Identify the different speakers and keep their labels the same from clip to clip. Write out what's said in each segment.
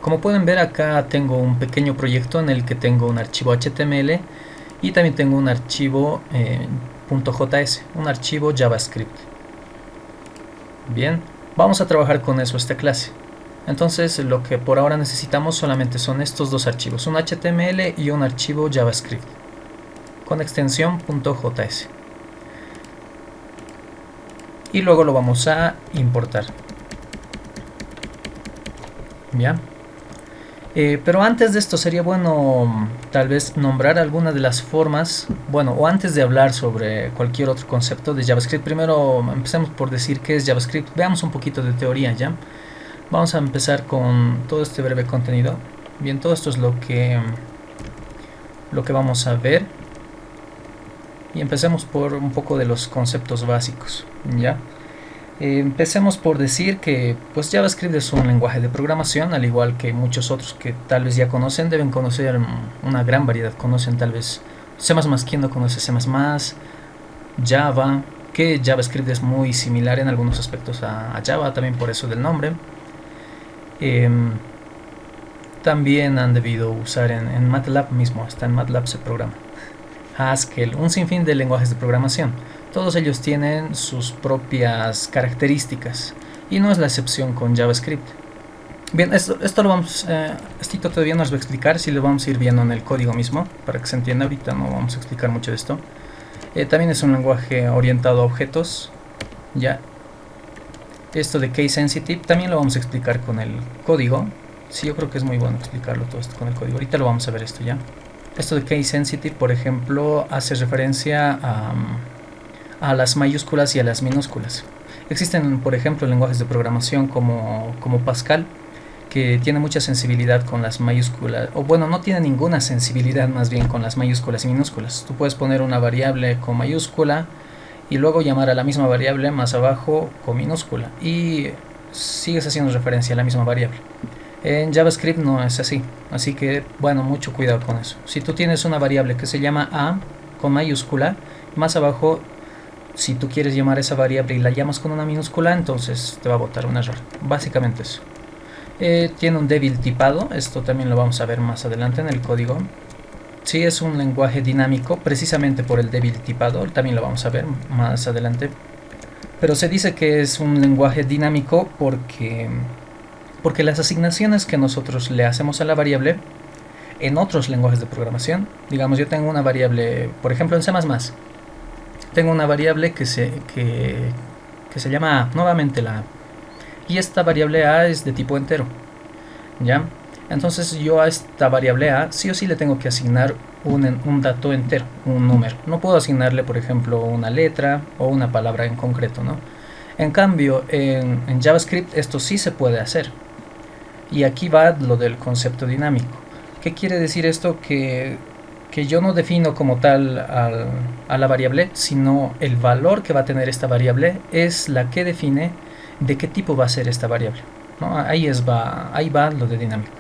Speaker 1: Como pueden ver, acá tengo un pequeño proyecto en el que tengo un archivo HTML y también tengo un archivo .js, un archivo JavaScript. Bien, vamos a trabajar con eso esta clase. Entonces lo que por ahora necesitamos solamente son estos dos archivos, un HTML y un archivo JavaScript con extensión .js. Y luego lo vamos a importar. Bien. Pero antes de esto sería bueno tal vez nombrar algunas de las formas, bueno, o antes de hablar sobre cualquier otro concepto de JavaScript, primero empecemos por decir qué es JavaScript. Veamos un poquito de teoría, ¿ya? Vamos a empezar con todo este breve contenido. Bien, todo esto es lo que vamos a ver. Y empecemos por un poco de los conceptos básicos, ¿ya? Empecemos por decir que pues JavaScript es un lenguaje de programación, al igual que muchos otros que tal vez ya conocen, deben conocer una gran variedad. Conocen tal vez C++, ¿quién no conoce C++? Java, que JavaScript es muy similar en algunos aspectos a Java, también por eso del nombre. También han debido usar en MATLAB mismo, hasta en MATLAB se programa. Haskell, un sinfín de lenguajes de programación. Todos ellos tienen sus propias características y no es la excepción con JavaScript. Bien, esto lo vamos, esto todavía no os voy a explicar, si lo vamos a ir viendo en el código mismo para que se entienda. Ahorita no vamos a explicar mucho de esto. También es un lenguaje orientado a objetos. Ya, esto de case sensitive también lo vamos a explicar con el código. Sí, yo creo que es muy bueno explicarlo todo esto con el código. Ahorita lo vamos a ver esto ya. Esto de case sensitive, por ejemplo, hace referencia a las mayúsculas y a las minúsculas. Existen, por ejemplo, lenguajes de programación como Pascal, que tiene mucha sensibilidad con las mayúsculas, o bueno, no tiene ninguna sensibilidad más bien con las mayúsculas y minúsculas. Tú puedes poner una variable con mayúscula y luego llamar a la misma variable más abajo con minúscula y sigues haciendo referencia a la misma variable. En JavaScript no es así, así que bueno, mucho cuidado con eso. Si tú tienes una variable que se llama a con mayúscula, más abajo, si tú quieres llamar esa variable y la llamas con una minúscula, entonces te va a botar un error. Básicamente eso. Tiene un débil tipado, esto también lo vamos a ver más adelante en el código. Sí, es un lenguaje dinámico, precisamente por el débil tipado, también lo vamos a ver más adelante. Pero se dice que es un lenguaje dinámico porque las asignaciones que nosotros le hacemos a la variable en otros lenguajes de programación, digamos, yo tengo una variable, por ejemplo en C++, tengo una variable que se llama a, nuevamente la a, y esta variable a es de tipo entero, ¿ya? Entonces yo a esta variable a sí o sí le tengo que asignar un dato entero, un número. No puedo asignarle, por ejemplo, una letra o una palabra en concreto, ¿no? En cambio, en JavaScript esto sí se puede hacer. Y aquí va lo del concepto dinámico. ¿Qué quiere decir esto? Que yo no defino como tal a la variable, sino el valor que va a tener esta variable es la que define de qué tipo va a ser esta variable, ¿no? Ahí va lo de dinámico.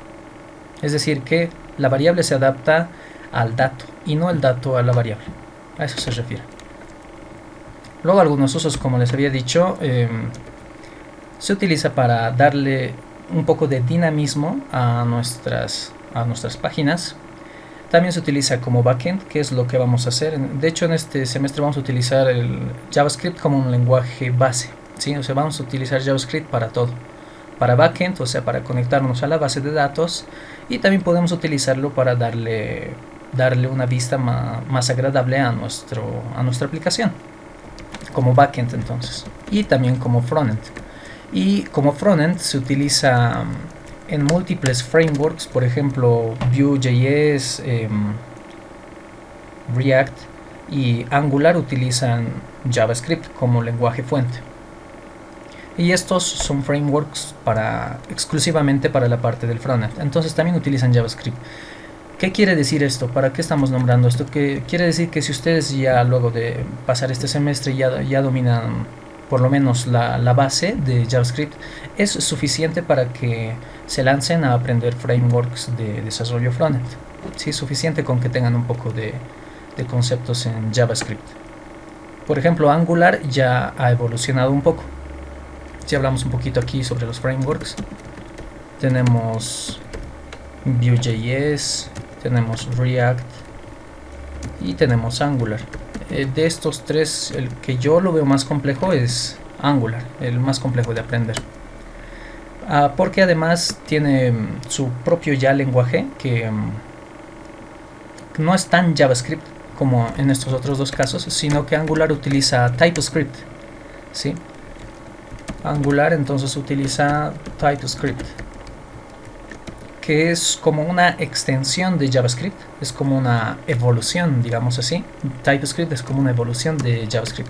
Speaker 1: Es decir, que la variable se adapta al dato y no el dato a la variable. A eso se refiere. Luego algunos usos, como les había dicho, se utiliza para darle un poco de dinamismo a nuestras páginas. También se utiliza como backend, que es lo que vamos a hacer. De hecho, en este semestre vamos a utilizar el JavaScript como un lenguaje base, ¿sí? O sea, vamos a utilizar JavaScript para todo. Para backend, o sea, para conectarnos a la base de datos, y también podemos utilizarlo para darle una vista más agradable a nuestra aplicación, como backend entonces, y también como frontend. Y como frontend se utiliza en múltiples frameworks, por ejemplo Vue.js, React y Angular utilizan JavaScript como lenguaje fuente. Y estos son frameworks exclusivamente para la parte del frontend. Entonces también utilizan JavaScript. ¿Qué quiere decir esto? ¿Para qué estamos nombrando esto? Que quiere decir que si ustedes ya luego de pasar este semestre ya dominan por lo menos la base de JavaScript, es suficiente para que se lancen a aprender frameworks de desarrollo frontend. Sí, es suficiente con que tengan un poco de conceptos en JavaScript. Por ejemplo, Angular ya ha evolucionado un poco. Si hablamos un poquito aquí sobre los frameworks, tenemos Vue.js, tenemos React y tenemos Angular. De estos tres, el que yo lo veo más complejo es Angular, el más complejo de aprender. Porque además tiene su propio ya lenguaje que no es tan JavaScript como en estos otros dos casos, sino que Angular utiliza TypeScript, ¿sí? Angular entonces utiliza TypeScript, que es como una extensión de JavaScript, es como una evolución, digamos así. TypeScript es como una evolución de JavaScript,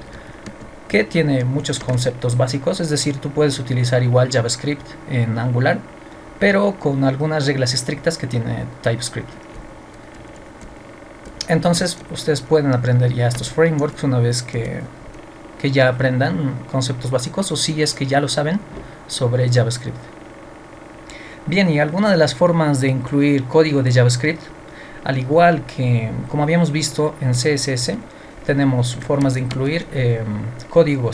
Speaker 1: que tiene muchos conceptos básicos, es decir, tú puedes utilizar igual JavaScript en Angular, pero con algunas reglas estrictas que tiene TypeScript. Entonces, ustedes pueden aprender ya estos frameworks una vez que ya aprendan conceptos básicos, o si es que ya lo saben sobre JavaScript. Bien, y alguna de las formas de incluir código de JavaScript, al igual que como habíamos visto en CSS, tenemos formas de incluir código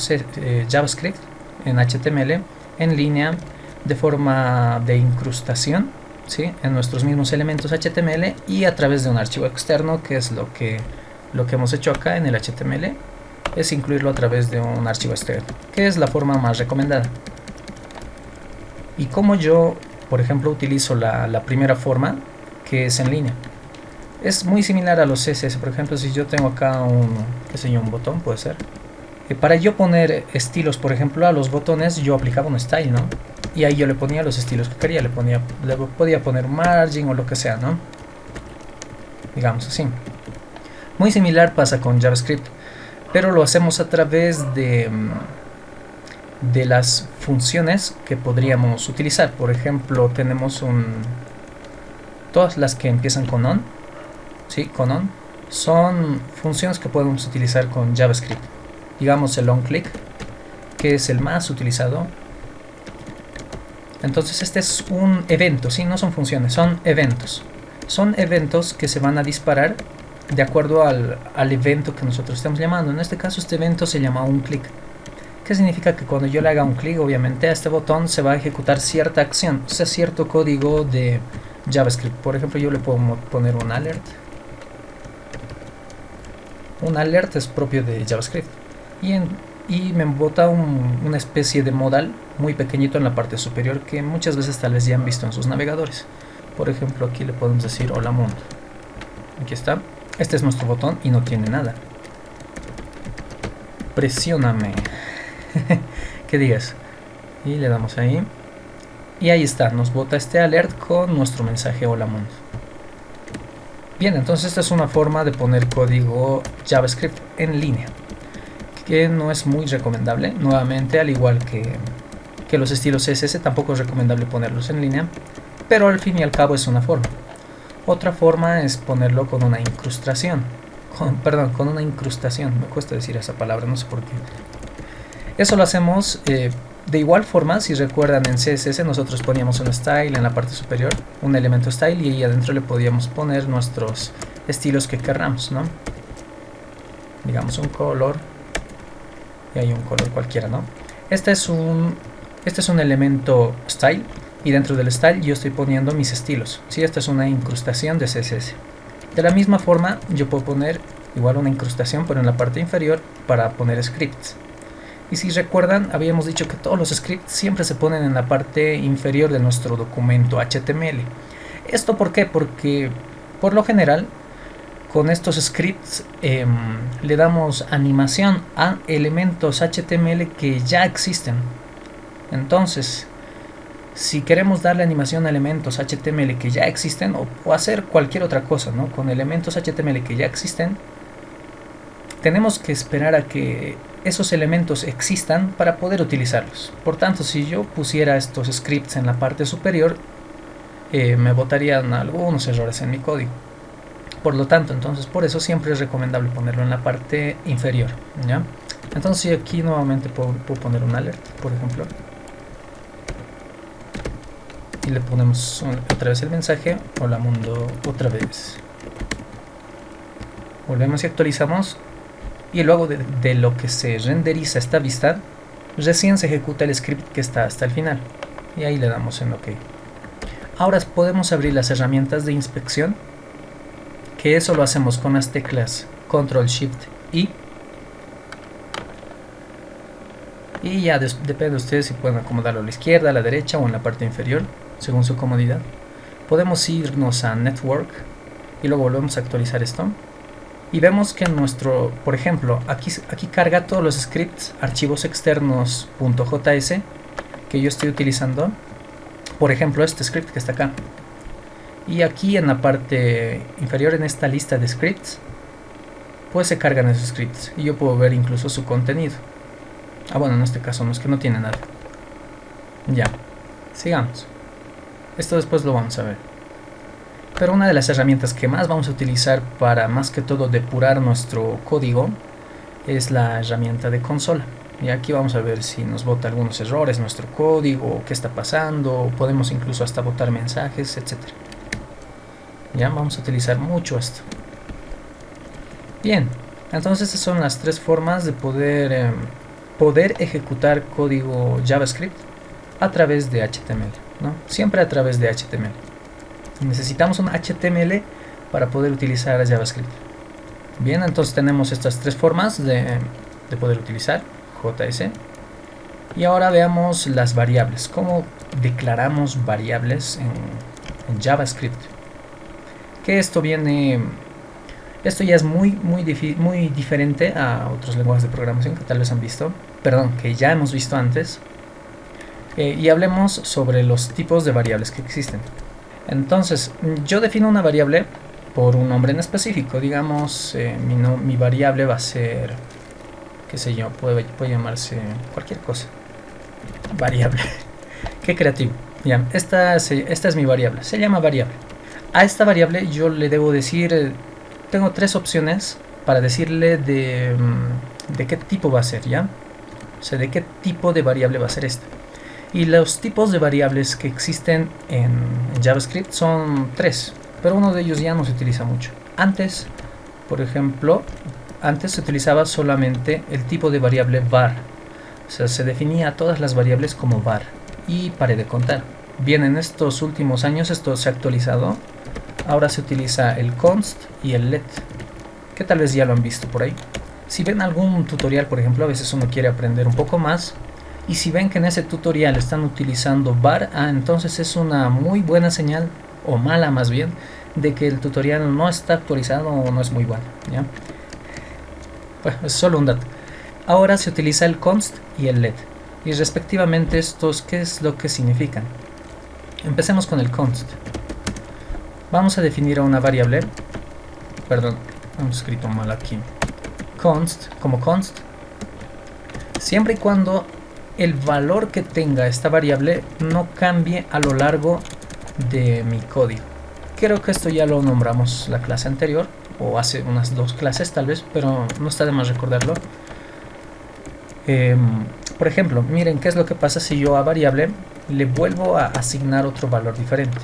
Speaker 1: JavaScript en HTML en línea de forma de incrustación, ¿sí? En nuestros mismos elementos HTML y a través de un archivo externo, que es lo que hemos hecho acá en el HTML, es incluirlo a través de un archivo externo, que es la forma más recomendada. Y como yo, por ejemplo, utilizo la primera forma, que es en línea. Es muy similar a los CSS. Por ejemplo, si yo tengo acá un botón, puede ser. Para yo poner estilos, por ejemplo, a los botones, yo aplicaba un style, ¿no? Y ahí yo le ponía los estilos que quería. Le podía poner un margin o lo que sea, ¿no? Digamos así. Muy similar pasa con JavaScript, pero lo hacemos a través de las funciones que podríamos utilizar. Por ejemplo, tenemos todas las que empiezan con on, ¿sí? Con on, son funciones que podemos utilizar con JavaScript. Digamos el onClick, que es el más utilizado. Entonces este es un evento, ¿sí? No son funciones, son eventos. Son eventos que se van a disparar de acuerdo al evento que nosotros estamos llamando. En este caso este evento se llama onClick. ¿Qué significa? Que cuando yo le haga un clic, obviamente a este botón se va a ejecutar cierta acción, o sea, cierto código de JavaScript. Por ejemplo, yo le puedo poner un alert. Un alert es propio de JavaScript. Y me bota una especie de modal muy pequeñito en la parte superior, que muchas veces tal vez ya han visto en sus navegadores. Por ejemplo, aquí le podemos decir hola mundo. Aquí está. Este es nuestro botón y no tiene nada. Presióname. ¿Qué digas? Y le damos ahí. Y ahí está, nos bota este alert con nuestro mensaje hola mundo. Bien, entonces esta es una forma de poner código JavaScript en línea, que no es muy recomendable. Nuevamente, al igual que los estilos CSS, tampoco es recomendable ponerlos en línea, pero al fin y al cabo es una forma. Otra forma es ponerlo con una incrustación. Con una incrustación. Me cuesta decir esa palabra, no sé por qué. Eso lo hacemos de igual forma. Si recuerdan, en CSS nosotros poníamos un style en la parte superior, un elemento style, y ahí adentro le podíamos poner nuestros estilos que querramos, ¿no? Digamos un color, y hay un color cualquiera, ¿no? Este es un elemento style, y dentro del style yo estoy poniendo mis estilos. ¿Sí? Esta es una incrustación de CSS. De la misma forma yo puedo poner igual una incrustación, pero en la parte inferior, para poner scripts. Y si recuerdan, habíamos dicho que todos los scripts siempre se ponen en la parte inferior de nuestro documento HTML. ¿Esto por qué? Porque por lo general con estos scripts le damos animación a elementos HTML que ya existen. Entonces, si queremos darle animación a elementos HTML que ya existen, o hacer cualquier otra cosa, ¿no? Con elementos HTML que ya existen, tenemos que esperar a que esos elementos existan para poder utilizarlos. Por tanto, si yo pusiera estos scripts en la parte superior, me botarían algunos errores en mi código. Por lo tanto, entonces por eso siempre es recomendable ponerlo en la parte inferior, ¿ya? Entonces aquí nuevamente puedo poner un alert, por ejemplo, y le ponemos otra vez el mensaje hola mundo otra vez. Volvemos y actualizamos. Y luego de lo que se renderiza esta vista, recién se ejecuta el script que está hasta el final. Y ahí le damos en OK. Ahora podemos abrir las herramientas de inspección, que eso lo hacemos con las teclas Control Shift I. Y ya depende de ustedes si pueden acomodarlo a la izquierda, a la derecha o en la parte inferior, según su comodidad. Podemos irnos a Network y luego volvemos a actualizar esto. Y vemos que nuestro, por ejemplo, aquí carga todos los scripts, archivos externos .js que yo estoy utilizando. Por ejemplo, este script que está acá. Y aquí en la parte inferior, en esta lista de scripts, pues se cargan esos scripts. Y yo puedo ver incluso su contenido. Bueno, en este caso no, es que no tiene nada. Ya, sigamos. Esto después lo vamos a ver. Pero una de las herramientas que más vamos a utilizar para más que todo depurar nuestro código es la herramienta de consola. Y aquí vamos a ver si nos bota algunos errores nuestro código, qué está pasando, podemos incluso hasta botar mensajes, etc. Ya vamos a utilizar mucho esto. Bien, entonces estas son las tres formas de poder ejecutar código JavaScript a través de HTML, ¿no? Siempre a través de HTML. Necesitamos un HTML para poder utilizar JavaScript. Bien, entonces tenemos estas tres formas de poder utilizar JS. Y ahora veamos las variables. ¿Cómo declaramos variables en JavaScript? Que esto ya es muy diferente a otros lenguajes de programación que tal vez han visto. Perdón, que ya hemos visto antes. Y hablemos sobre los tipos de variables que existen. Entonces, yo defino una variable por un nombre en específico. Digamos, mi variable va a ser, qué sé yo, puede llamarse cualquier cosa. Variable. Qué creativo. Ya, esta es mi variable. Se llama variable. A esta variable yo le debo decir, tengo tres opciones para decirle de qué tipo va a ser, ¿ya? O sea, de qué tipo de variable va a ser esta. Y los tipos de variables que existen en JavaScript son tres, pero uno de ellos ya no se utiliza mucho. Antes, por ejemplo, se utilizaba solamente el tipo de variable var. O sea, se definía todas las variables como var. Y paré de contar. Bien, en estos últimos años esto se ha actualizado. Ahora se utiliza el const y el let, que tal vez ya lo han visto por ahí. Si ven algún tutorial, por ejemplo, a veces uno quiere aprender un poco más. Y si ven que en ese tutorial están utilizando var, entonces es una muy buena señal, o mala más bien, de que el tutorial no está actualizado o no es muy bueno, ¿ya? Bueno, es solo un dato. Ahora se utiliza el const y el let. Y respectivamente estos, ¿qué es lo que significan? Empecemos con el const. Vamos a definir a una variable. Perdón, hemos escrito mal aquí. Const, como const. Siempre y cuando el valor que tenga esta variable no cambie a lo largo de mi código. Creo que esto ya lo nombramos la clase anterior, o hace unas 2 clases tal vez, pero no está de más recordarlo. Por ejemplo, miren qué es lo que pasa si yo a variable le vuelvo a asignar otro valor diferente.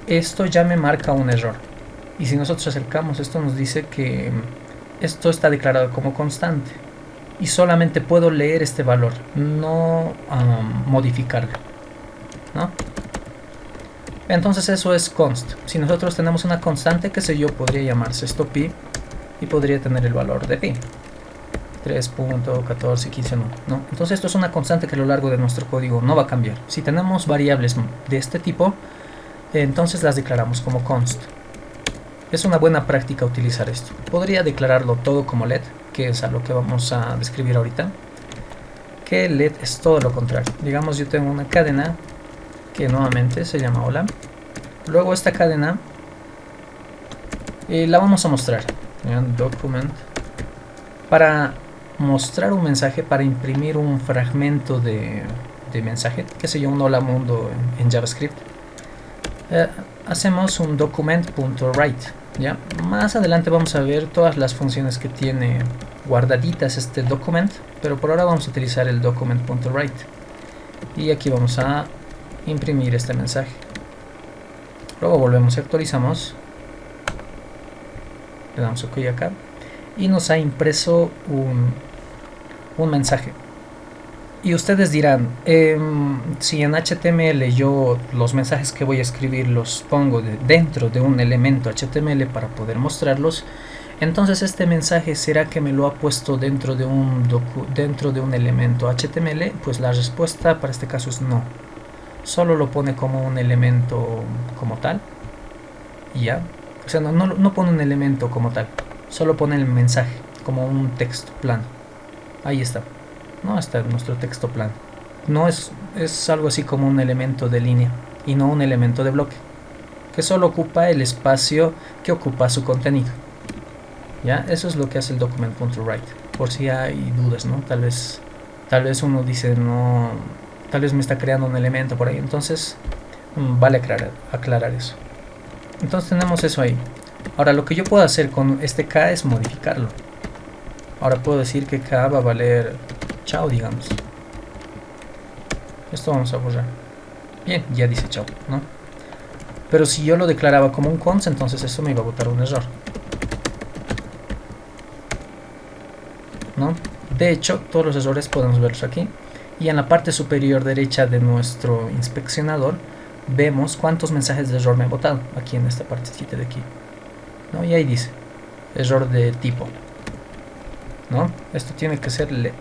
Speaker 1: Esto ya me marca un error. Y si nosotros acercamos, esto nos dice que esto está declarado como constante. Y solamente puedo leer este valor, no modificarlo, ¿no? Entonces eso es const. Si nosotros tenemos una constante, que sé yo, podría llamarse esto pi, y podría tener el valor de pi, 3.1415, ¿no? Entonces esto es una constante que a lo largo de nuestro código no va a cambiar. Si tenemos variables de este tipo, entonces las declaramos como const. Es una buena práctica utilizar esto. Podría declararlo todo como let, que es a lo que vamos a describir ahorita. Que let es todo lo contrario. Digamos, yo tengo una cadena que nuevamente se llama hola. Luego esta cadena la vamos a mostrar. Document. Para mostrar un mensaje, para imprimir un fragmento de mensaje, que se llama un hola mundo en JavaScript, hacemos un document.write. ¿Ya? Más adelante vamos a ver todas las funciones que tiene guardaditas este document, pero por ahora vamos a utilizar el document.write. Y aquí vamos a imprimir este mensaje. Luego volvemos y actualizamos. Le damos OK acá. Y nos ha impreso un mensaje. Y ustedes dirán, si en HTML yo los mensajes que voy a escribir los pongo dentro de un elemento HTML para poder mostrarlos, entonces este mensaje, ¿será que me lo ha puesto dentro de un elemento HTML? Pues la respuesta para este caso es no. Solo lo pone como un elemento como tal. Y ya. O sea, no pone un elemento como tal. Solo pone el mensaje como un texto plano. Ahí está. No está nuestro texto plano. No es algo así como un elemento de línea y no un elemento de bloque, que solo ocupa el espacio que ocupa su contenido. ¿Ya? Eso es lo que hace el document.write. Por si hay dudas, ¿no? Tal vez uno dice, no, tal vez me está creando un elemento por ahí. Entonces, vale aclarar eso. Entonces tenemos eso ahí. Ahora, lo que yo puedo hacer con este K es modificarlo. Ahora puedo decir que K va a valer chao, digamos. Esto vamos a borrar. Bien, ya dice chao, ¿no? Pero si yo lo declaraba como un const, entonces eso me iba a botar un error, ¿no? De hecho, todos los errores podemos verlos aquí. Y en la parte superior derecha de nuestro inspeccionador vemos cuántos mensajes de error me ha botado. Aquí en esta partecita de aquí, ¿no? Y ahí dice error de tipo, ¿no? Esto tiene que ser let.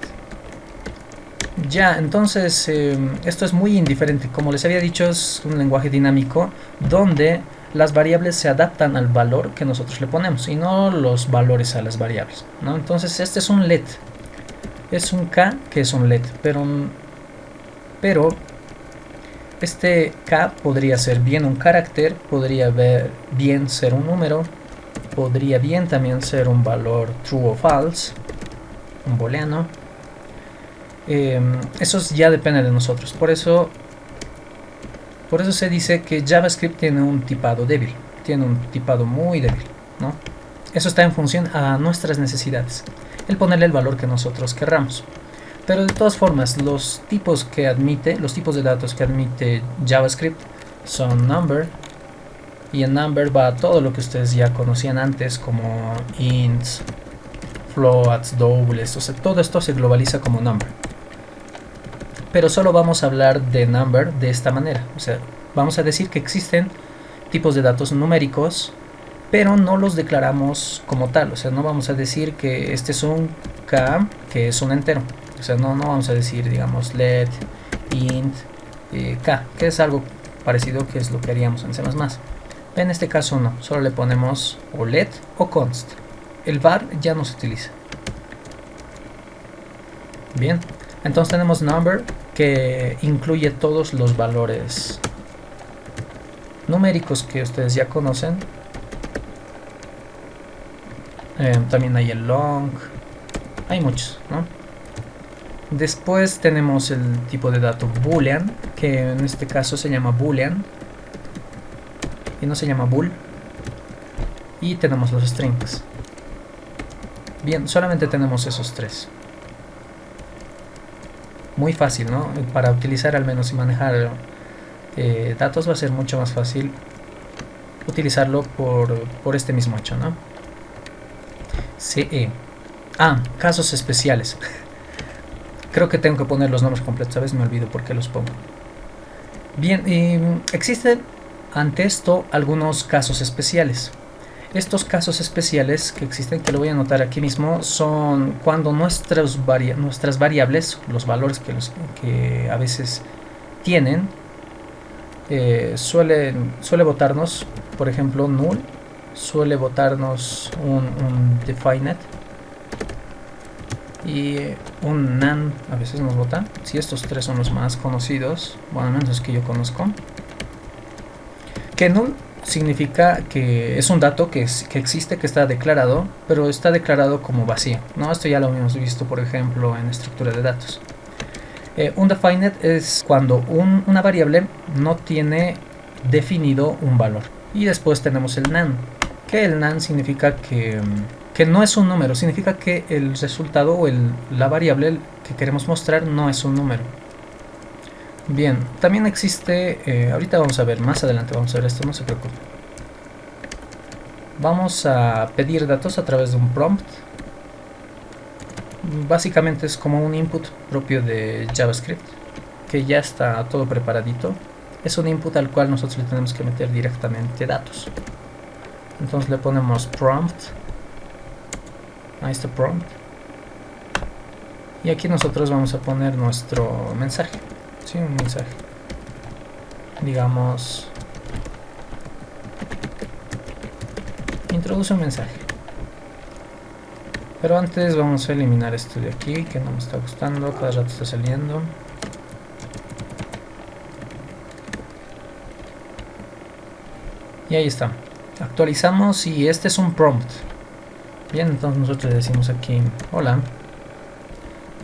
Speaker 1: Ya, entonces esto es muy indiferente. Como les había dicho, es un lenguaje dinámico donde las variables se adaptan al valor que nosotros le ponemos y no los valores a las variables, ¿no? Entonces este es un let, es un K que es un let, pero este K podría ser bien un carácter, podría bien ser un número, podría bien también ser un valor true o false, un booleano. Eso ya depende de nosotros. Por eso se dice que JavaScript tiene un tipado débil, tiene un tipado muy débil, ¿no? Eso está en función a nuestras necesidades, el ponerle el valor que nosotros querramos. Pero de todas formas, los tipos de datos que admite JavaScript son number, y en number va todo lo que ustedes ya conocían antes, como ints, floats, doubles, o sea, todo esto se globaliza como number. Pero solo vamos a hablar de number de esta manera. O sea, vamos a decir que existen tipos de datos numéricos, pero no los declaramos como tal. O sea, no vamos a decir que este es un K, que es un entero. O sea, no vamos a decir, digamos, let, int, K, que es algo parecido, que es lo que haríamos en C++. En este caso no, solo le ponemos o let o const. El var ya no se utiliza. Bien, entonces tenemos number, que incluye todos los valores numéricos que ustedes ya conocen. También hay el long, hay muchos, ¿no? Después tenemos el tipo de dato boolean, que en este caso se llama boolean y no se llama bool. Y tenemos los strings. Bien, solamente tenemos esos tres. Muy fácil, ¿no? Para utilizar al menos y manejar datos va a ser mucho más fácil utilizarlo por este mismo hecho, ¿no? CE. Casos especiales. Creo que tengo que poner los nombres completos, a veces me olvido por qué los pongo. Bien, existen ante esto algunos casos especiales. Estos casos especiales que existen, que lo voy a anotar aquí mismo, son cuando nuestras variables, los valores que a veces tienen, suele botarnos, por ejemplo, null, suele botarnos un defined, y un none a veces nos bota. Si estos tres son los más conocidos, bueno, al menos los que yo conozco. Que null significa que es un dato que existe, que está declarado, pero está declarado como vacío, ¿no? Esto ya lo hemos visto, por ejemplo, en estructura de datos. Undefined es cuando una variable no tiene definido un valor. Y después tenemos el none, que el none significa que no es un número, significa que el resultado o la variable que queremos mostrar no es un número. Bien, también existe, ahorita vamos a ver, más adelante vamos a ver esto, no se preocupe. Vamos a pedir datos a través de un prompt. Básicamente es como un input propio de JavaScript, que ya está todo preparadito. Es un input al cual nosotros le tenemos que meter directamente datos. Entonces le ponemos prompt. Ahí está prompt. Y aquí nosotros vamos a poner nuestro mensaje. Sí, un mensaje. Digamos, introduce un mensaje. Pero antes vamos a eliminar esto de aquí, que no me está gustando, cada rato está saliendo. Y ahí está. Actualizamos y este es un prompt. Bien, entonces nosotros le decimos aquí hola.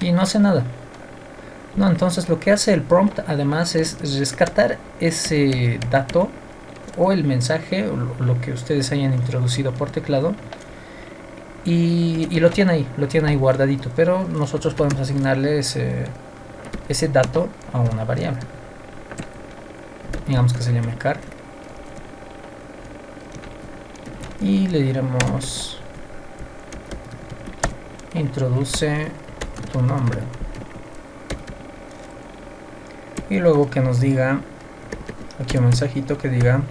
Speaker 1: Y no hace nada. No, entonces lo que hace el prompt además es rescatar ese dato o el mensaje o lo que ustedes hayan introducido por teclado y lo tiene ahí guardadito, pero nosotros podemos asignarle ese dato a una variable. Digamos que se llame car y le diremos introduce tu nombre. Y luego que nos diga aquí un mensajito que diga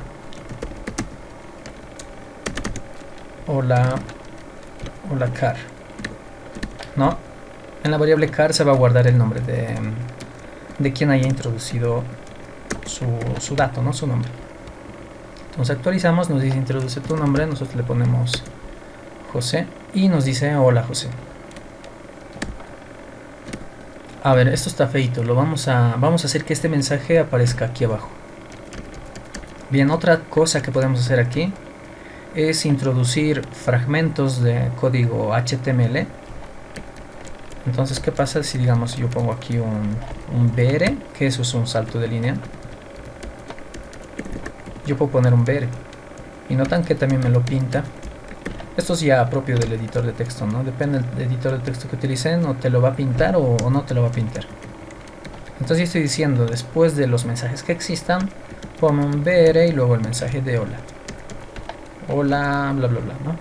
Speaker 1: hola car. No, en la variable car se va a guardar el nombre de quien haya introducido su dato, ¿no? Su nombre. Entonces actualizamos, nos dice introduce tu nombre, nosotros le ponemos José y nos dice hola José. A ver, esto está feito, vamos a hacer que este mensaje aparezca aquí abajo. Bien, otra cosa que podemos hacer aquí es introducir fragmentos de código HTML. Entonces, ¿qué pasa si digamos yo pongo aquí un BR, que eso es un salto de línea? Yo puedo poner un BR y notan que también me lo pinta. Esto es ya propio del editor de texto, ¿no? Depende del editor de texto que utilicen, o te lo va a pintar o no te lo va a pintar. Entonces yo estoy diciendo, después de los mensajes que existan, pongo un BR y luego el mensaje de hola. Hola, bla bla bla, ¿no?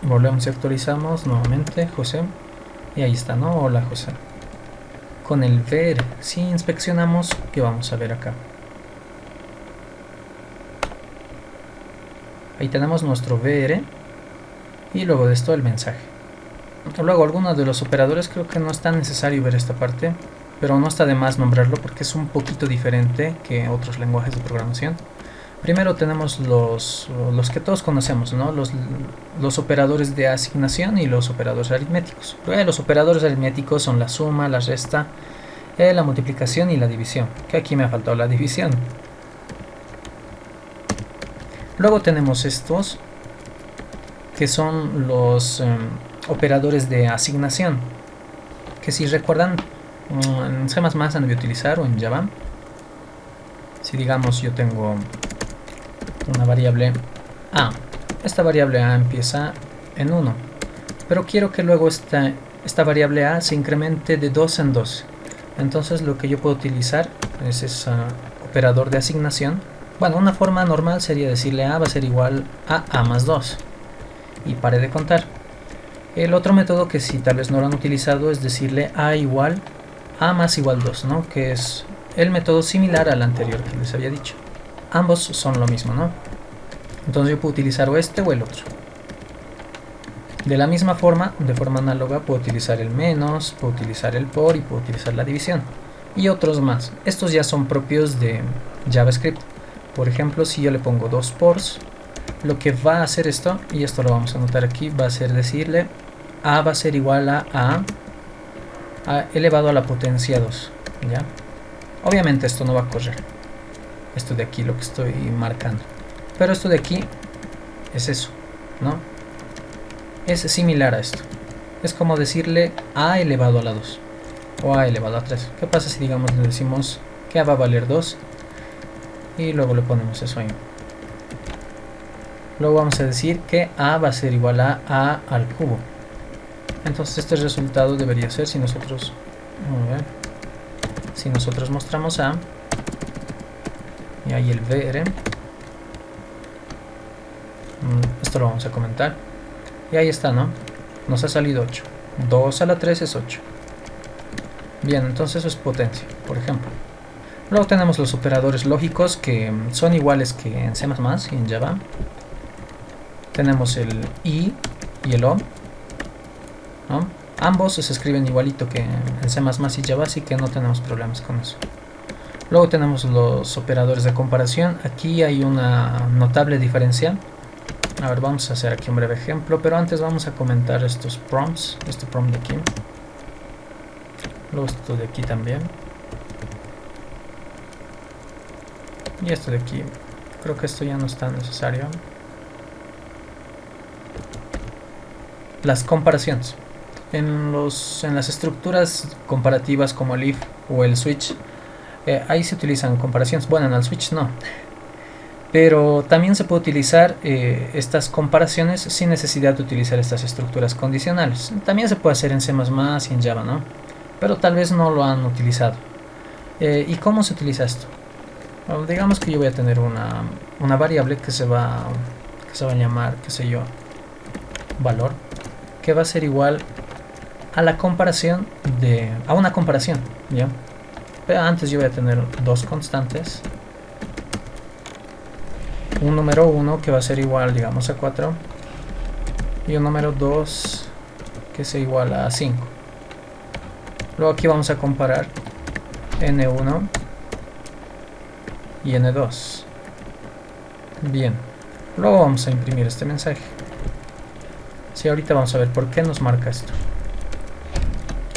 Speaker 1: Volvemos y actualizamos nuevamente, José. Y ahí está, ¿no? Hola, José. Con el ver, si inspeccionamos, ¿qué vamos a ver acá? Ahí tenemos nuestro VR y luego de esto el mensaje. Luego algunos de los operadores, creo que no es tan necesario ver esta parte, pero no está de más nombrarlo porque es un poquito diferente que otros lenguajes de programación. Primero tenemos los que todos conocemos, ¿no? Los operadores de asignación y los operadores aritméticos. Los operadores aritméticos son la suma, la resta, la multiplicación y la división, que aquí me ha faltado la división. Luego tenemos estos, que son los operadores de asignación, que si recuerdan en C++ han de utilizar o en Java. Si digamos yo tengo una variable A, esta variable A empieza en 1, pero quiero que luego esta variable A se incremente de 2 en 2. Entonces lo que yo puedo utilizar es ese operador de asignación. Bueno, una forma normal sería decirle A va a ser igual a A más 2 y pare de contar. El otro método que si tal vez no lo han utilizado es decirle A igual A más igual 2, ¿no? Que es el método similar al anterior que les había dicho. Ambos son lo mismo, ¿no? Entonces yo puedo utilizar o este o el otro. De la misma forma, de forma análoga, puedo utilizar el menos, puedo utilizar el por y puedo utilizar la división. Y otros más. Estos ya son propios de JavaScript. Por ejemplo, si yo le pongo 2 pors, lo que va a hacer esto, y esto lo vamos a anotar aquí, va a ser decirle A va a ser igual a elevado a la potencia 2, ¿ya? Obviamente esto no va a correr. Esto de aquí lo que estoy marcando. Pero esto de aquí es eso, ¿no? Es similar a esto. Es como decirle A elevado a la 2 o A elevado a 3. ¿Qué pasa si digamos le decimos que A va a valer 2 y luego le ponemos eso ahí? Luego vamos a decir que A va a ser igual a A al cubo. Entonces este resultado debería ser si nosotros mostramos A y ahí el VR, esto lo vamos a comentar y ahí está, ¿no? Nos ha salido 8. 2 a la 3 es 8. Bien, entonces eso es potencia, por ejemplo. Luego tenemos los operadores lógicos que son iguales que en C++ y en Java. Tenemos el I y el O, ¿no? Ambos se escriben igualito que en C++ y Java, así que no tenemos problemas con eso. Luego tenemos los operadores de comparación. Aquí hay una notable diferencia. A ver, vamos a hacer aquí un breve ejemplo, pero antes vamos a comentar estos prompts. Este prompt de aquí. Luego esto de aquí también. Y esto de aquí. Creo que esto ya no es tan necesario. Las comparaciones. En las estructuras comparativas como el if o el switch, ahí se utilizan comparaciones. Bueno, en el switch no. Pero también se puede utilizar estas comparaciones sin necesidad de utilizar estas estructuras condicionales. También se puede hacer en C++ y en Java, ¿no? Pero tal vez no lo han utilizado. ¿Y cómo se utiliza esto? Bueno, digamos que yo voy a tener una variable que se va a llamar, qué sé yo, valor, que va a ser igual a la comparación a una comparación, ¿ya? Pero antes yo voy a tener dos constantes. Un número 1 que va a ser igual, digamos, a 4. Y un número 2 que sea igual a 5. Luego aquí vamos a comparar n1 y n2. Bien. Luego vamos a imprimir este mensaje. Sí, ahorita vamos a ver por qué nos marca esto.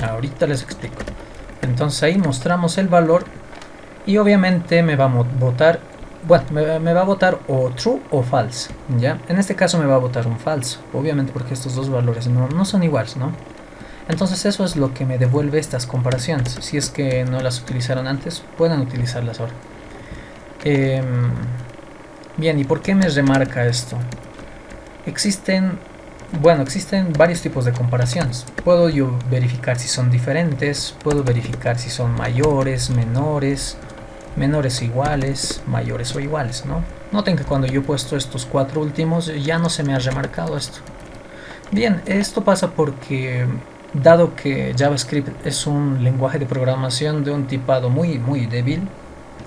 Speaker 1: Ahorita les explico. Entonces ahí mostramos el valor y obviamente me va a votar, bueno, me va a votar o true o false, ¿ya? En este caso me va a votar un falso, obviamente porque estos dos valores no son iguales, ¿no? Entonces eso es lo que me devuelve estas comparaciones. Si es que no las utilizaron antes, pueden utilizarlas ahora. Bien, ¿y por qué me remarca esto? Existen varios tipos de comparaciones. Puedo yo verificar si son diferentes, puedo verificar si son mayores, menores o iguales, mayores o iguales, ¿no? Noten que cuando yo he puesto estos cuatro últimos ya no se me ha remarcado esto. Bien, esto pasa porque dado que JavaScript es un lenguaje de programación de un tipado muy débil,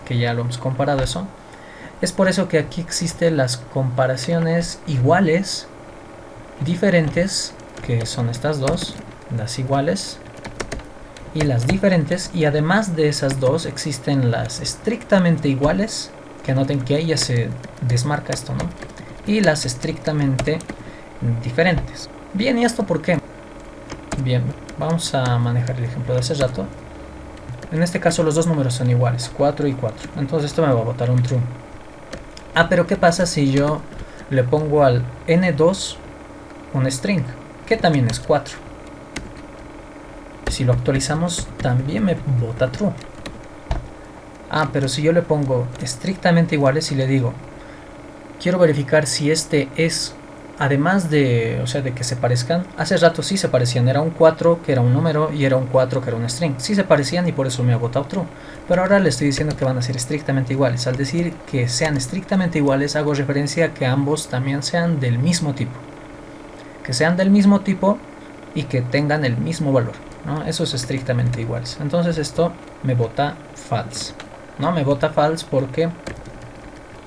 Speaker 1: que ya lo hemos comparado eso, es por eso que aquí existen las comparaciones iguales, diferentes, que son estas dos, las iguales y las diferentes, y además de esas dos existen las estrictamente iguales, que noten que ahí ya se desmarca esto, ¿no? Y las estrictamente diferentes. Bien, ¿y esto por qué? Bien, vamos a manejar el ejemplo de hace rato. En este caso los dos números son iguales, 4 y 4, entonces esto me va a botar un true. Pero ¿qué pasa si yo le pongo al n2 un string, que también es 4? Si lo actualizamos también me bota true. Pero si yo le pongo estrictamente iguales y le digo, quiero verificar si este es, además de, de que se parezcan, hace rato sí se parecían, era un 4 que era un número y era un 4 que era un string, sí se parecían y por eso me ha botado true, pero ahora le estoy diciendo que van a ser estrictamente iguales. Al decir que sean estrictamente iguales hago referencia a que ambos también sean del mismo tipo, y que tengan el mismo valor, ¿no? Eso es estrictamente iguales. Entonces esto me bota false, ¿no? Me bota false porque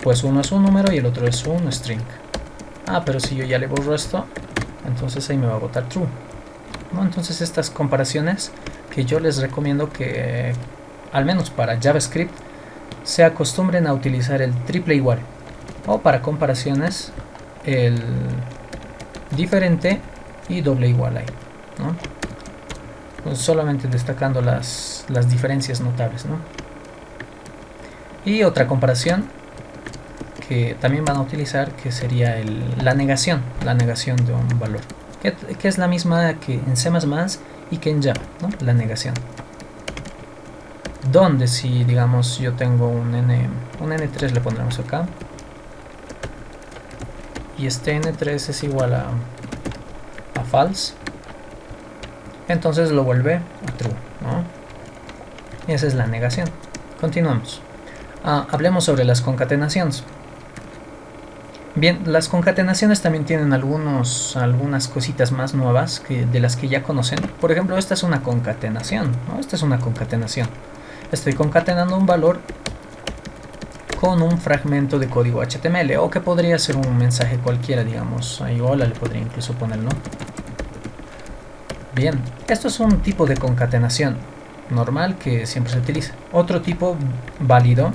Speaker 1: pues uno es un número y el otro es un string. Pero si yo ya le borro esto, entonces ahí me va a botar true, ¿no? Entonces estas comparaciones que yo les recomiendo que, al menos para JavaScript, se acostumbren a utilizar el triple igual, o para comparaciones el diferente y doble igual ahí, ¿no? Pues solamente destacando las diferencias notables, ¿no? Y otra comparación que también van a utilizar, que sería la negación de un valor, que es la misma que en C++ y que en Java, ¿no? La negación, donde si digamos yo tengo un n3, le pondremos acá, y este n3 es igual a false, entonces lo vuelve a true, ¿no? Esa es la negación. Continuamos. Hablemos sobre las concatenaciones. Bien, las concatenaciones también tienen algunas cositas más nuevas de las que ya conocen. Por ejemplo, esta es una concatenación, ¿no? Esta es una concatenación. Estoy concatenando un valor con un fragmento de código HTML, o que podría ser un mensaje cualquiera, digamos. Ahí hola le podría incluso poner, ¿no? Bien, esto es un tipo de concatenación normal que siempre se utiliza. Otro tipo válido,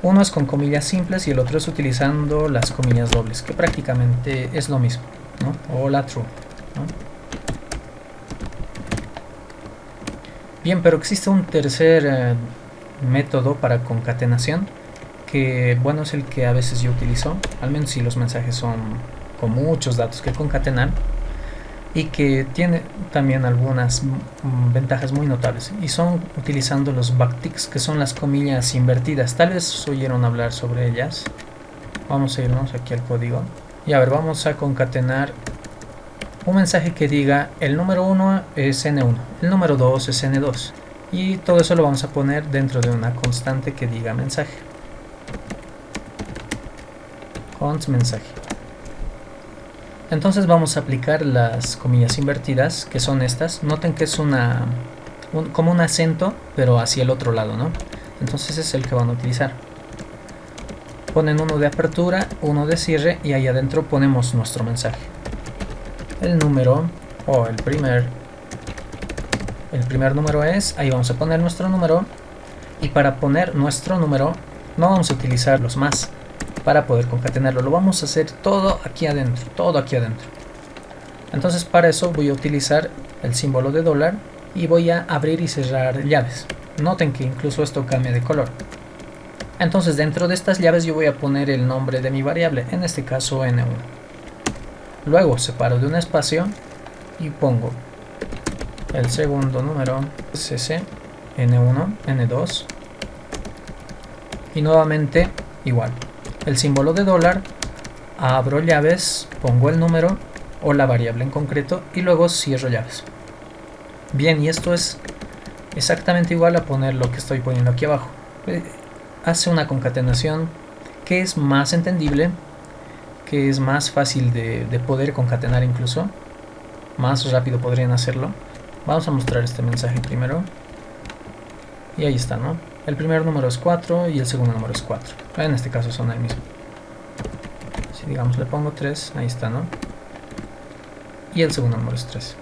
Speaker 1: uno es con comillas simples y el otro es utilizando las comillas dobles, que prácticamente es lo mismo, ¿no? O la true, ¿no? Bien, pero existe un tercer método para concatenación, que bueno, es el que a veces yo utilizo, al menos si los mensajes son con muchos datos que concatenar, y que tiene también algunas ventajas muy notables, y son utilizando los backticks, que son las comillas invertidas. Tal vez oyeron hablar sobre ellas. Vamos a irnos aquí al código y a ver, vamos a concatenar un mensaje que diga el número 1 es n1, el número 2 es n2, y todo eso lo vamos a poner dentro de una constante que diga mensaje, const mensaje. Entonces vamos a aplicar las comillas invertidas, que son estas. Noten que es como un acento, pero hacia el otro lado, ¿no? Entonces es el que van a utilizar. Ponen uno de apertura, uno de cierre, y ahí adentro ponemos nuestro mensaje. El número, o el primer número es, ahí vamos a poner nuestro número, y para poner nuestro número no vamos a utilizar los más para poder concatenarlo, lo vamos a hacer todo aquí adentro, Entonces para eso voy a utilizar el símbolo de dólar y voy a abrir y cerrar llaves. Noten que incluso esto cambia de color. Entonces dentro de estas llaves yo voy a poner el nombre de mi variable, en este caso n1. Luego separo de un espacio y pongo el segundo número, cc, n1, n2, y nuevamente igual. El símbolo de dólar, abro llaves, pongo el número o la variable en concreto y luego cierro llaves. Bien, y esto es exactamente igual a poner lo que estoy poniendo aquí abajo. Hace una concatenación que es más entendible, que es más fácil de poder concatenar incluso. Más rápido podrían hacerlo. Vamos a mostrar este mensaje primero. Y ahí está, ¿no? El primer número es 4 y el segundo número es 4. En este caso son el mismo. Si digamos le pongo 3, ahí está, ¿no? Y el segundo número es 3.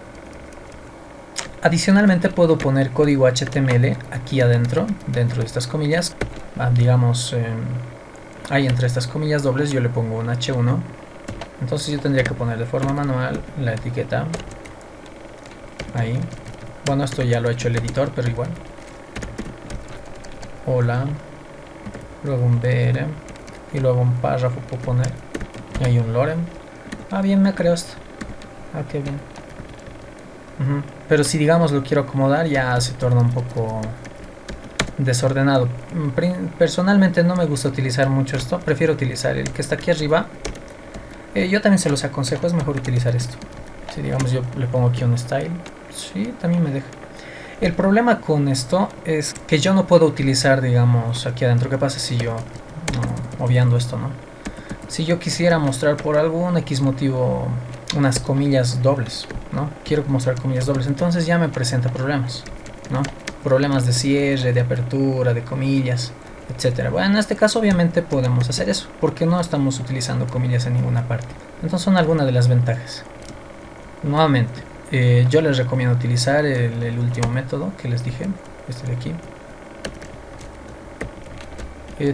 Speaker 1: Adicionalmente puedo poner código HTML aquí adentro, dentro de estas comillas. Digamos, ahí entre estas comillas dobles yo le pongo un H1. Entonces yo tendría que poner de forma manual la etiqueta. Ahí. Bueno, esto ya lo ha hecho el editor, pero igual. Hola, luego un br y luego un párrafo puedo poner, y hay un lorem. Bien, me creo esto. Qué bien. Pero si digamos lo quiero acomodar, ya se torna un poco desordenado. Personalmente no me gusta utilizar mucho esto, prefiero utilizar el que está aquí arriba. Yo también se los aconsejo, es mejor utilizar esto. Si digamos yo le pongo aquí un style, sí, también me deja. El problema con esto es que yo no puedo utilizar, digamos, aquí adentro. ¿Qué pasa si yo, obviando esto, no? Si yo quisiera mostrar por algún X motivo unas comillas dobles, ¿no? Quiero mostrar comillas dobles, entonces ya me presenta problemas, ¿no? Problemas de cierre, de apertura, de comillas, etcétera. Bueno, en este caso obviamente podemos hacer eso, porque no estamos utilizando comillas en ninguna parte. Entonces son algunas de las ventajas. Nuevamente, yo les recomiendo utilizar el último método que les dije, este de aquí.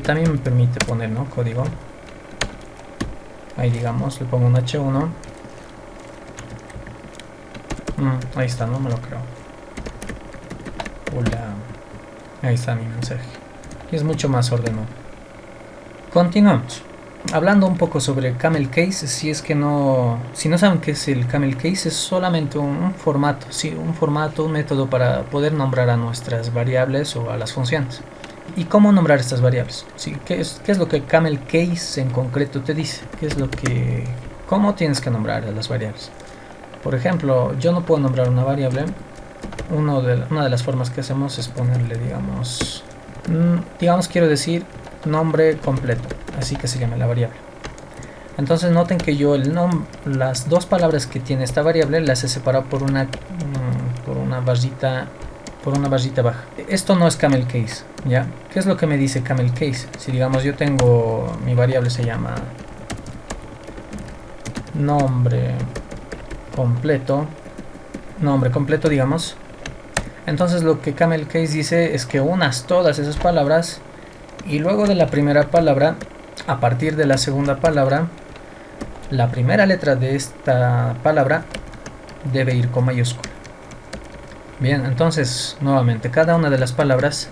Speaker 1: También me permite poner, ¿no?, código. Ahí digamos, le pongo un H1. Ahí está, no me lo creo. Hola. Ahí está mi mensaje. Y es mucho más ordenado. Continuamos. Hablando un poco sobre el camel case, si no saben qué es el camel case, es solamente un formato, un método para poder nombrar a nuestras variables o a las funciones. ¿Y cómo nombrar estas variables? ¿Qué es lo que el camel case en concreto te dice? ¿Cómo tienes que nombrar a las variables? Por ejemplo, yo no puedo nombrar una variable. Una de las formas que hacemos es ponerle, digamos, quiero decir nombre completo, así que se llama la variable. Entonces noten que yo las dos palabras que tiene esta variable las he separado por una barrita baja. Esto no es camel case, ¿ya? ¿Qué es lo que me dice camel case? Si digamos yo tengo, mi variable se llama nombre completo, digamos. Entonces lo que camel case dice es que unas todas esas palabras y luego de la primera palabra, a partir de la segunda palabra, la primera letra de esta palabra debe ir con mayúscula. Bien, entonces nuevamente cada una de las palabras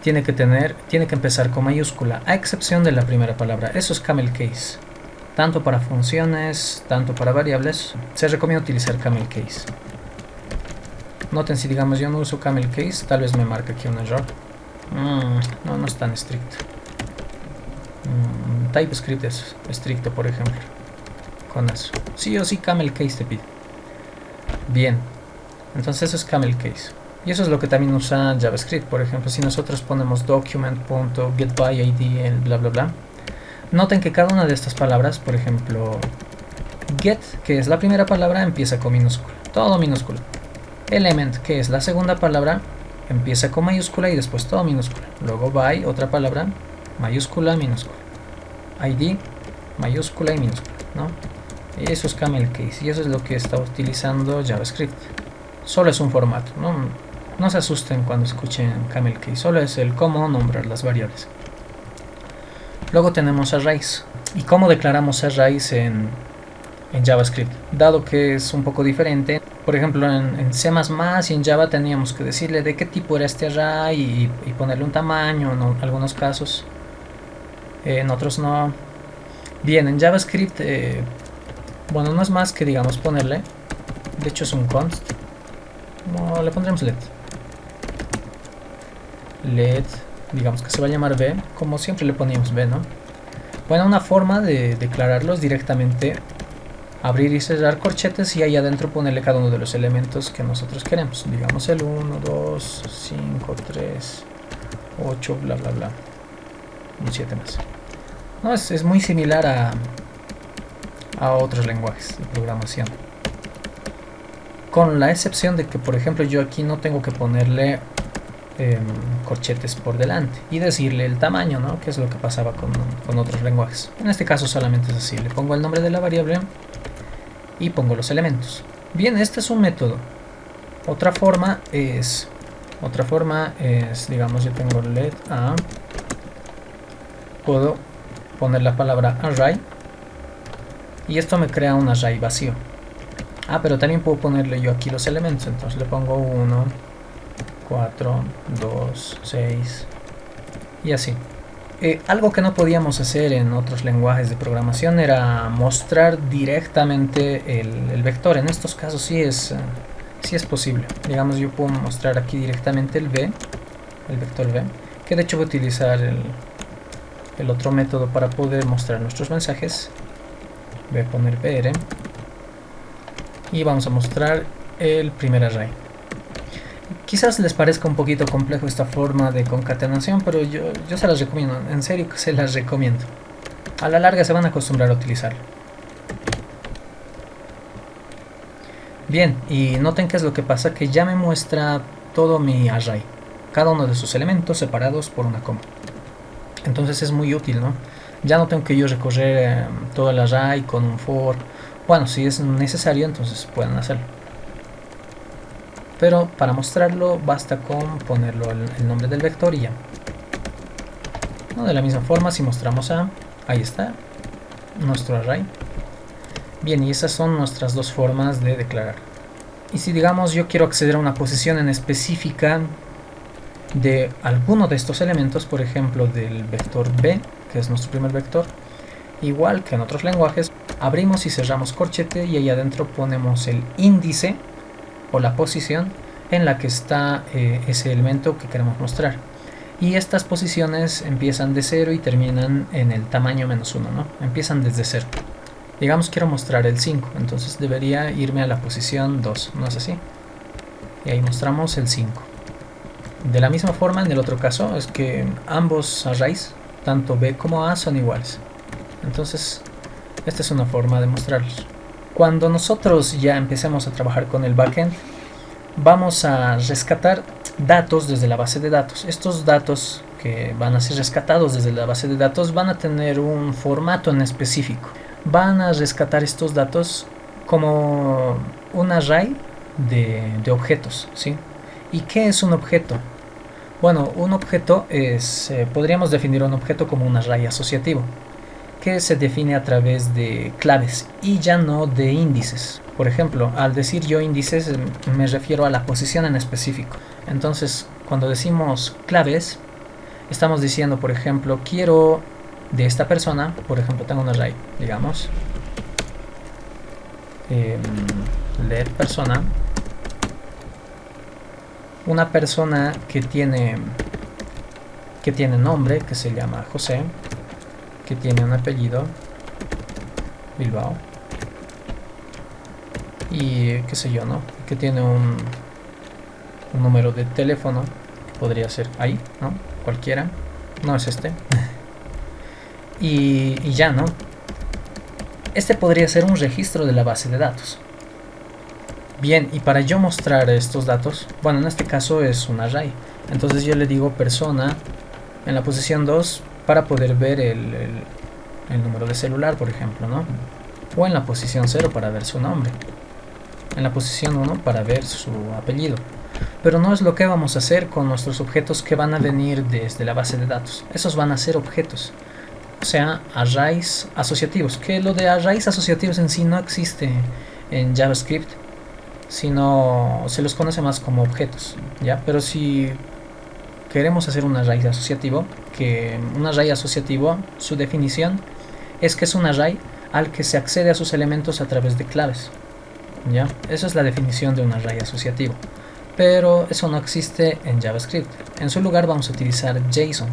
Speaker 1: tiene que empezar con mayúscula, a excepción de la primera palabra. Eso es camel case. Tanto para funciones, tanto para variables, se recomienda utilizar camel case. Noten, si digamos yo no uso camel case, tal vez me marca aquí un error. No es tan estricto. TypeScript es estricto, por ejemplo. Con eso. Sí o sí camel case te pide. Bien. Entonces eso es camel case. Y eso es lo que también usa JavaScript. Por ejemplo, si nosotros ponemos document.getById, bla bla bla. Noten que cada una de estas palabras, por ejemplo, get, que es la primera palabra, empieza con minúscula. Todo minúscula. Element, que es la segunda palabra, empieza con mayúscula y después todo minúscula. Luego by, otra palabra, mayúscula, minúscula. ID, mayúscula y minúscula, ¿no? Y eso es camel case, y eso es lo que está utilizando JavaScript. Solo es un formato, no se asusten cuando escuchen camel case, solo es el cómo nombrar las variables. Luego tenemos arrays. ¿Y cómo declaramos arrays en JavaScript? Dado que es un poco diferente, por ejemplo en C++ y en Java teníamos que decirle de qué tipo era este array y ponerle un tamaño en algunos casos, en otros no. Bien, en JavaScript, bueno, no es más que digamos ponerle, de hecho es un const, no, le pondremos let, digamos que se va a llamar b, como siempre le poníamos b, ¿no? Bueno, una forma de declararlo es directamente abrir y cerrar corchetes y ahí adentro ponerle cada uno de los elementos que nosotros queremos, digamos el 1, 2, 5, 3, 8, bla bla bla, y 7 más. No, es muy similar a otros lenguajes de programación, con la excepción de que, por ejemplo, yo aquí no tengo que ponerle corchetes por delante y decirle el tamaño, ¿no? Que es lo que pasaba con otros lenguajes. En este caso solamente es así, le pongo el nombre de la variable y pongo los elementos. Bien, este es un método. Otra forma es, digamos, yo tengo let a, puedo poner la palabra array y esto me crea un array vacío. Pero también puedo ponerle yo aquí los elementos, entonces le pongo 1, 4, 2, 6 y así. Algo que no podíamos hacer en otros lenguajes de programación era mostrar directamente el vector. En estos casos sí es posible. Digamos, yo puedo mostrar aquí directamente el vector v, que de hecho voy a utilizar el otro método para poder mostrar nuestros mensajes. Voy a poner br y vamos a mostrar el primer array. Quizás les parezca un poquito complejo esta forma de concatenación, pero yo se las recomiendo, en serio que se las recomiendo. A la larga se van a acostumbrar a utilizarlo. Bien, y noten qué es lo que pasa, que ya me muestra todo mi array, cada uno de sus elementos separados por una coma. Entonces es muy útil, ¿no? Ya no tengo que yo recorrer todo el array con un for. Bueno, si es necesario, entonces pueden hacerlo. Pero para mostrarlo basta con ponerlo el nombre del vector y ya. ¿No? De la misma forma, si mostramos ahí está nuestro array. Bien, y esas son nuestras dos formas de declarar. Y si digamos yo quiero acceder a una posición en específica de alguno de estos elementos, por ejemplo del vector b, que es nuestro primer vector, igual que en otros lenguajes, abrimos y cerramos corchete y ahí adentro ponemos el índice o la posición en la que está ese elemento que queremos mostrar. Y estas posiciones empiezan de 0 y terminan en el tamaño -1, ¿no? Empiezan desde 0. Digamos quiero mostrar el 5, entonces debería irme a la posición 2, ¿no es así? Y ahí mostramos el 5. De la misma forma en el otro caso es que ambos arrays, tanto b como a, son iguales. Entonces Esta es una forma de mostrarlos. Cuando nosotros ya empecemos a trabajar con el backend, vamos a rescatar datos desde la base de datos. Estos datos que van a ser rescatados desde la base de datos van a tener un formato en específico. Van a rescatar estos datos como un array de objetos, ¿sí? ¿Y qué es un objeto? Bueno, un objeto es, podríamos definir un objeto como un array asociativo, que se define a través de claves y ya no de índices. Por ejemplo, al decir yo índices me refiero a la posición en específico. Entonces, cuando decimos claves, estamos diciendo, por ejemplo, quiero de esta persona, por ejemplo, tengo un array, digamos, let persona, una persona que tiene nombre, que se llama José, que tiene un apellido, Bilbao, y qué sé yo, ¿no? Que tiene un número de teléfono, que podría ser ahí, ¿no? Cualquiera, no es este. y ya, ¿no? Este podría ser un registro de la base de datos. Bien, y para yo mostrar estos datos, bueno, en este caso es un array. Entonces yo le digo persona en la posición 2 para poder ver el número de celular, por ejemplo, ¿no? O en la posición 0 para ver su nombre. En la posición 1 para ver su apellido. Pero no es lo que vamos a hacer con nuestros objetos que van a venir desde la base de datos. Esos van a ser objetos. O sea, arrays asociativos. Que lo de arrays asociativos en sí no existe en JavaScript, sino se los conoce más como objetos, ¿ya? Pero si queremos hacer un array asociativo, su definición es que es un array al que se accede a sus elementos a través de claves, ¿ya? Esa es la definición de un array asociativo. Pero eso no existe en JavaScript. En su lugar vamos a utilizar JSON,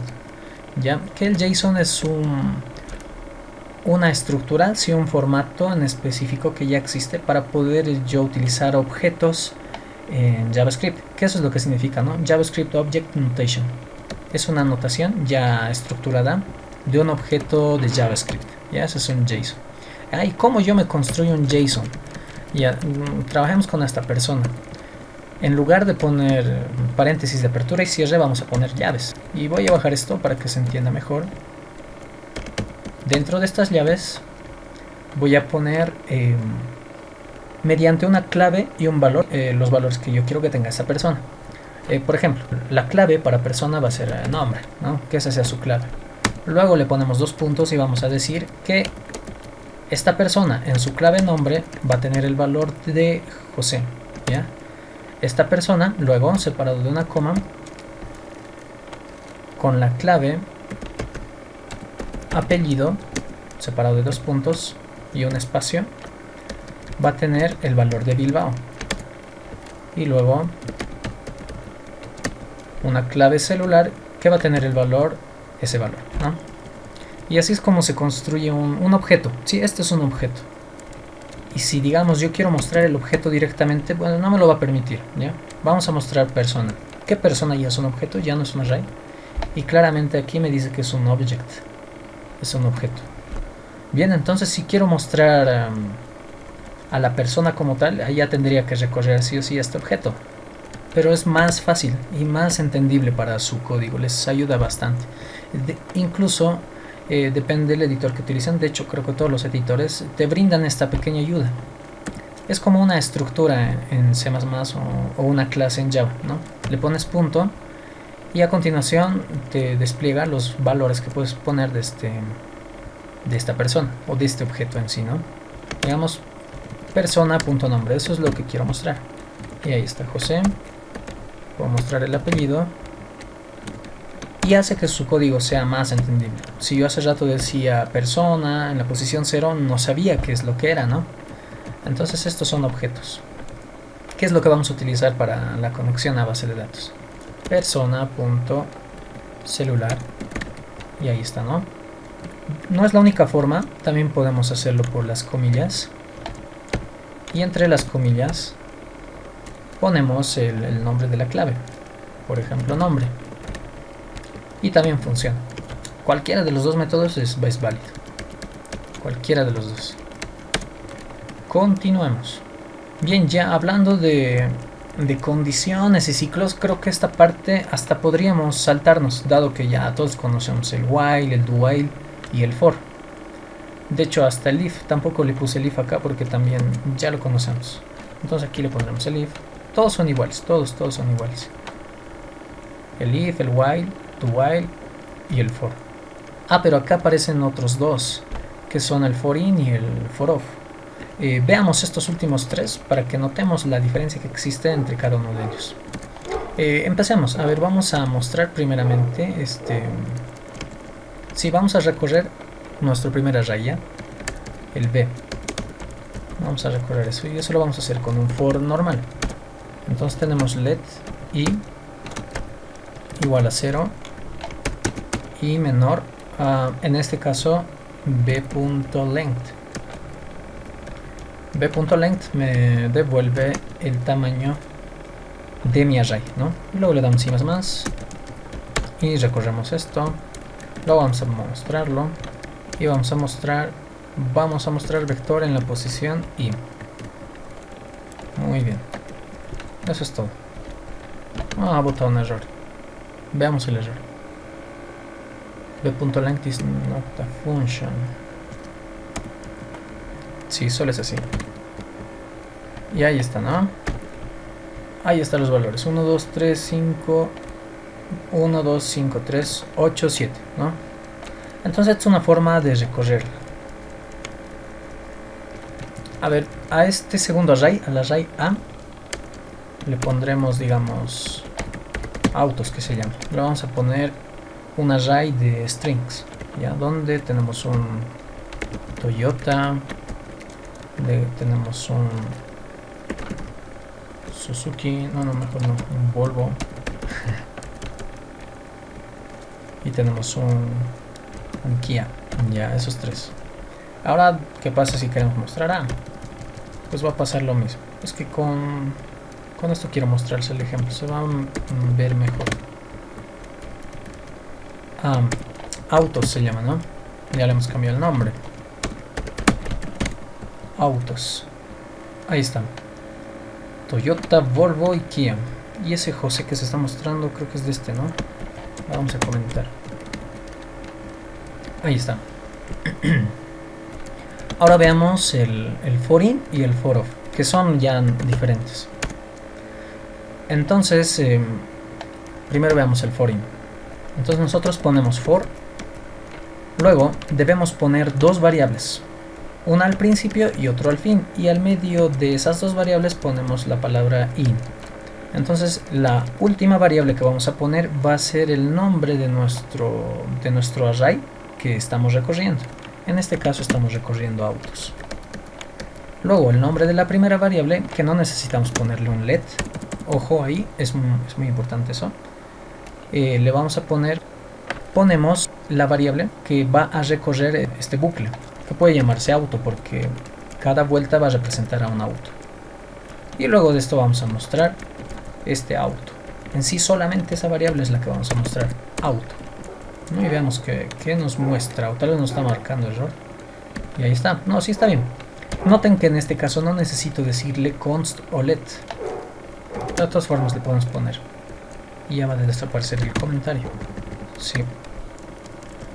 Speaker 1: ¿ya? Que el JSON es una estructura, sí, un formato en específico que ya existe para poder yo utilizar objetos en JavaScript. Que eso es lo que significa, ¿no? JavaScript Object Notation. Es una notación ya estructurada de un objeto de JavaScript. Ya, eso es un JSON. ¿Y cómo yo me construyo un JSON? Ya, trabajemos con esta persona. En lugar de poner paréntesis de apertura y cierre, vamos a poner llaves. Y voy a bajar esto para que se entienda mejor. Dentro de estas llaves voy a poner mediante una clave y un valor los valores que yo quiero que tenga esta persona. Por ejemplo, la clave para persona va a ser nombre, ¿no? Que esa sea su clave. Luego le ponemos 2 puntos y vamos a decir que esta persona en su clave nombre va a tener el valor de José, ¿ya? Esta persona, luego separado de una coma, con la clave apellido, separado de 2 puntos y un espacio, va a tener el valor de Bilbao. Y luego una clave celular que va a tener ese valor, ¿no? Y así es como se construye un objeto. Sí, este es un objeto. Y si digamos yo quiero mostrar el objeto directamente, bueno, no me lo va a permitir, ¿ya? Vamos a mostrar persona. ¿Qué persona ya es un objeto? Ya no es un array. Y claramente aquí me dice que es un object. Es un objeto. Bien, entonces si quiero mostrar a la persona como tal, ahí ya tendría que recorrer sí o sí este objeto. Pero es más fácil y más entendible para su código. Les ayuda bastante. Incluso depende del editor que utilicen. De hecho, creo que todos los editores te brindan esta pequeña ayuda. Es como una estructura en C++ o una clase en Java, ¿no? Le pones punto y a continuación te despliega los valores que puedes poner de esta persona o de este objeto en sí, ¿no? Digamos persona.nombre, eso es lo que quiero mostrar. Y ahí está José. Puedo mostrar el apellido y hace que su código sea más entendible. Si yo hace rato decía persona en la posición 0, no sabía qué es lo que era, ¿no? Entonces estos son objetos. ¿Qué es lo que vamos a utilizar para la conexión a base de datos? Persona.celular. Y ahí está, ¿no? No es la única forma, también podemos hacerlo por las comillas. Y entre las comillas ponemos el nombre de la clave. Por ejemplo, nombre. Y también funciona. Cualquiera de los dos métodos es válido. cualquiera de los dos. Continuemos. Bien, ya hablando de condiciones y ciclos, creo que esta parte hasta podríamos saltarnos, dado que ya todos conocemos el while, el do while y el for. De hecho, hasta el if, tampoco le puse el if acá porque también ya lo conocemos. Entonces aquí le pondremos el if. Todos son iguales, todos son iguales. El if, el while, do while y el for. Ah, pero acá aparecen otros dos, que son el for in y el for off. Veamos estos últimos tres para que notemos la diferencia que existe entre cada uno de ellos. Empecemos. A ver, vamos a mostrar primeramente sí, vamos a recorrer nuestra primera raya, el B. Vamos a recorrer eso y eso lo vamos a hacer con un for normal. Entonces tenemos let i igual a 0 y menor a, en este caso, b.length. b.length me devuelve el tamaño de mi array, ¿no? Luego le damos i más y recorremos esto. Luego vamos a mostrarlo y vamos a mostrar vector en la posición i. Muy bien, eso es todo. Ha botado un error. Veamos el error. b.length is not a function. Sí, solo es así. Y ahí está, ¿no? Ahí están los valores. 1, 2, 3, 5. 1, 2, 5, 3, 8, 7, ¿no? Entonces es una forma de recorrer. A ver, a este segundo array, al array A, le pondremos, digamos, autos, que se llama. Le vamos a poner un array de strings, ¿ya? Donde tenemos un Toyota, tenemos un Suzuki, no, mejor no, un Volvo. Y tenemos un Kia, ya, esos tres. Ahora, ¿qué pasa si queremos mostrar A? Pues va a pasar lo mismo. Es que con esto quiero mostrarse el ejemplo, se va a ver mejor. Autos se llama, ¿no? Ya le hemos cambiado el nombre. Autos. Ahí están. Toyota, Volvo y Kia. Y ese José que se está mostrando creo que es de este, ¿no? Vamos a comentar. Ahí está. Ahora veamos el for in y el for off, que son ya diferentes. Entonces, primero veamos el for in. Entonces nosotros ponemos for. Luego debemos poner dos variables, una al principio y otro al fin, y al medio de esas dos variables ponemos la palabra in. Entonces la última variable que vamos a poner va a ser el nombre de nuestro array que estamos recorriendo. En este caso estamos recorriendo autos. Luego el nombre de la primera variable, que no necesitamos ponerle un let. Ojo ahí, es muy importante eso. Le vamos a ponemos la variable que va a recorrer este bucle, que puede llamarse auto porque cada vuelta va a representar a un auto. Y luego de esto vamos a mostrar este auto. En sí solamente esa variable es la que vamos a mostrar, auto. ¿No? Y veamos que nos muestra, o tal vez nos está marcando error. Y ahí está, no, sí está bien. Noten que en este caso no necesito decirle const o let. De todas formas le podemos poner. Y ya va a desaparecer el comentario. Sí.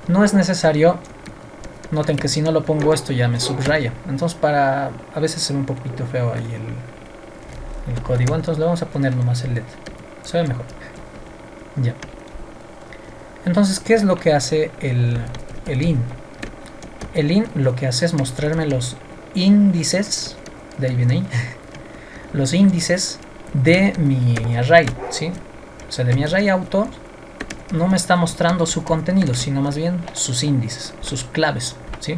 Speaker 1: No es necesario. Noten que si no lo pongo esto ya me subraya. Entonces a veces se ve un poquito feo ahí el código. Entonces le vamos a poner nomás el let. Se ve mejor. Ya. Entonces, ¿qué es lo que hace el in? El in lo que hace es mostrarme los índices, de ahí viene los índices de mi array, ¿sí? O sea, de mi array auto no me está mostrando su contenido, sino más bien sus índices, sus claves, ¿sí?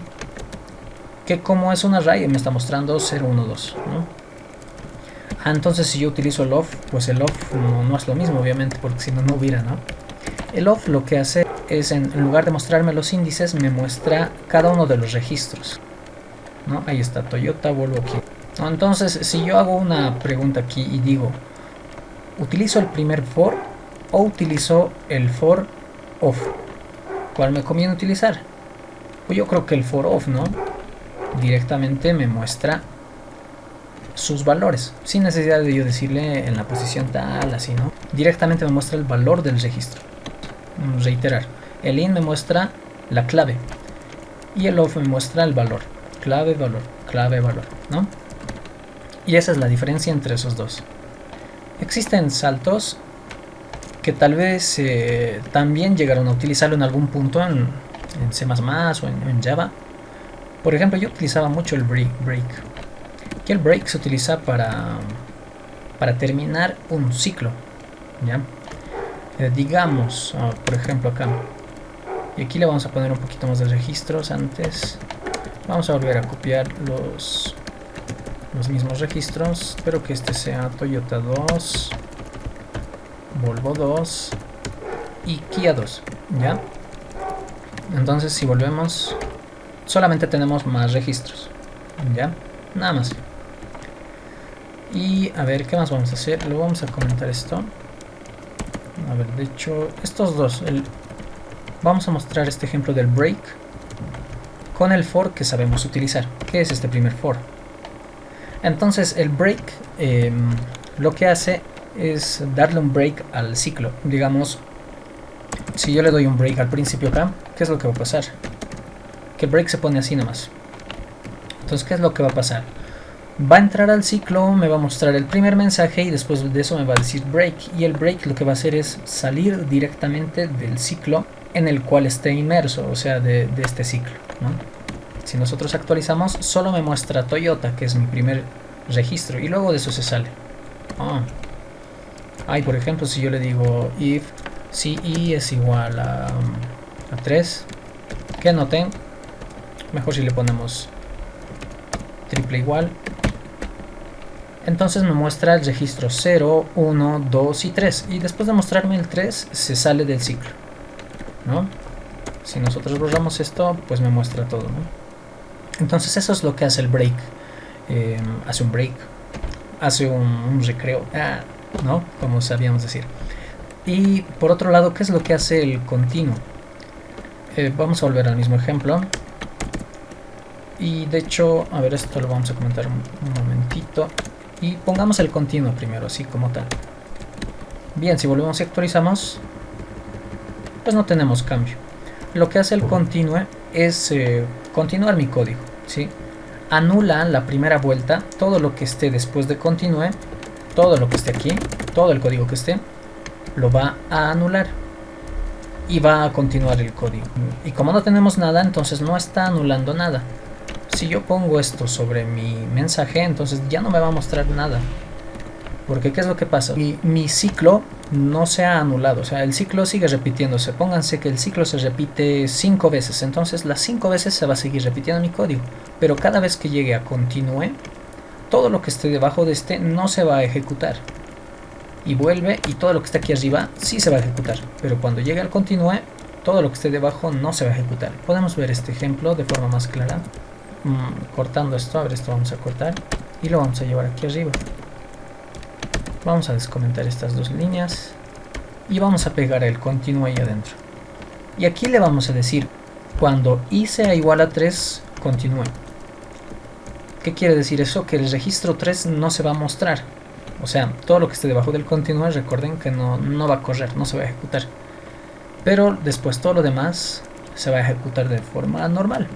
Speaker 1: Que como es un array me está mostrando 0, 1, 2, ¿no? Entonces si yo utilizo el off, pues el off no es lo mismo, obviamente, porque si no, no hubiera, ¿no? El off lo que hace es, en lugar de mostrarme los índices, me muestra cada uno de los registros, ¿no? Ahí está, Toyota, Volvo, aquí. ¿No? Entonces, si yo hago una pregunta aquí y digo, ¿utilizo el primer for o utilizo el for off? ¿Cuál me conviene utilizar? Pues yo creo que el for off, ¿no? directamente me muestra sus valores, sin necesidad de yo decirle en la posición tal, así, ¿no? Directamente me muestra el valor del registro. Reiterar, el in me muestra la clave y el of me muestra el valor. Clave, valor, ¿no? Y esa es la diferencia entre esos dos. Existen saltos que tal vez también llegaron a utilizarlo en algún punto en C++ o en Java. Por ejemplo, yo utilizaba mucho el break. Que el break se utiliza para terminar un ciclo, ¿ya? Digamos, por ejemplo acá, y aquí le vamos a poner un poquito más de registros antes. Vamos a volver a copiar los mismos registros, pero que este sea Toyota 2, Volvo 2 y Kia 2, ¿ya? Entonces si volvemos, solamente tenemos más registros, ¿ya? Nada más. Y a ver, ¿qué más vamos a hacer? Luego vamos a comentar esto. A ver, de hecho, estos dos, vamos a mostrar este ejemplo del break con el for que sabemos utilizar, que es este primer for. Entonces el break lo que hace es darle un break al ciclo. Digamos, si yo le doy un break al principio acá, ¿qué es lo que va a pasar? Que el break se pone así nomás. Entonces, ¿qué es lo que va a pasar? Va a entrar al ciclo, me va a mostrar el primer mensaje y después de eso me va a decir break. Y el break lo que va a hacer es salir directamente del ciclo en el cual esté inmerso, o sea, de este ciclo, ¿no? Si nosotros actualizamos, solo me muestra Toyota, que es mi primer registro, y luego de eso se sale. Por ejemplo, si yo le digo if CI es igual a 3, que noten, mejor si le ponemos triple igual. Entonces me muestra el registro 0, 1, 2 y 3. Y después de mostrarme el 3, se sale del ciclo, ¿no? Si nosotros borramos esto, pues me muestra todo, ¿no? Entonces eso es lo que hace el break. Hace un break, hace un recreo, ¿no? Como sabíamos decir. Y por otro lado, ¿qué es lo que hace el continuo? Vamos a volver al mismo ejemplo. Y de hecho, a ver, esto lo vamos a comentar un momentito. Y pongamos el continuo primero, así como tal. Bien, si volvemos y actualizamos, pues no tenemos cambio. Lo que hace el continue es continuar mi código, ¿sí? Anula la primera vuelta, todo lo que esté después de continue, todo lo que esté aquí, todo el código que esté, lo va a anular y va a continuar el código. Y como no tenemos nada, entonces no está anulando nada. Si yo pongo esto sobre mi mensaje, entonces ya no me va a mostrar nada. Porque ¿qué es lo que pasa? Mi ciclo no se ha anulado, o sea, el ciclo sigue repitiéndose. Pónganse que el ciclo se repite 5 veces, entonces las 5 veces se va a seguir repitiendo mi código. Pero cada vez que llegue a continue, todo lo que esté debajo de este no se va a ejecutar. Y vuelve, y todo lo que está aquí arriba sí se va a ejecutar. Pero cuando llegue al continue, todo lo que esté debajo no se va a ejecutar. Podemos ver este ejemplo de forma más clara. Cortando esto, a ver, esto vamos a cortar y lo vamos a llevar aquí arriba. Vamos a descomentar estas dos líneas y vamos a pegar el continuo ahí adentro. Y aquí le vamos a decir, cuando i sea igual a 3, continúe. ¿Qué quiere decir eso? Que el registro 3 no se va a mostrar. O sea, todo lo que esté debajo del continue, recuerden que no va a correr, no se va a ejecutar. Pero después todo lo demás se va a ejecutar de forma normal.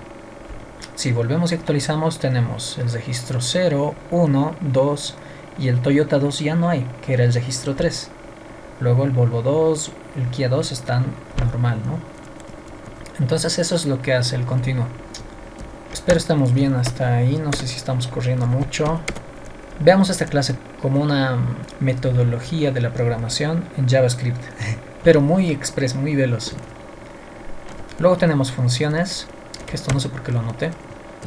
Speaker 1: Si volvemos y actualizamos, tenemos el registro 0, 1, 2 y el Toyota 2 ya no hay, que era el registro 3. Luego el Volvo 2, el Kia 2 están normal, ¿no? Entonces eso es lo que hace el continuo. Espero estamos bien hasta ahí, no sé si estamos corriendo mucho. Veamos esta clase como una metodología de la programación en JavaScript, pero muy express, muy veloz. Luego tenemos funciones, que esto no sé por qué lo anoté.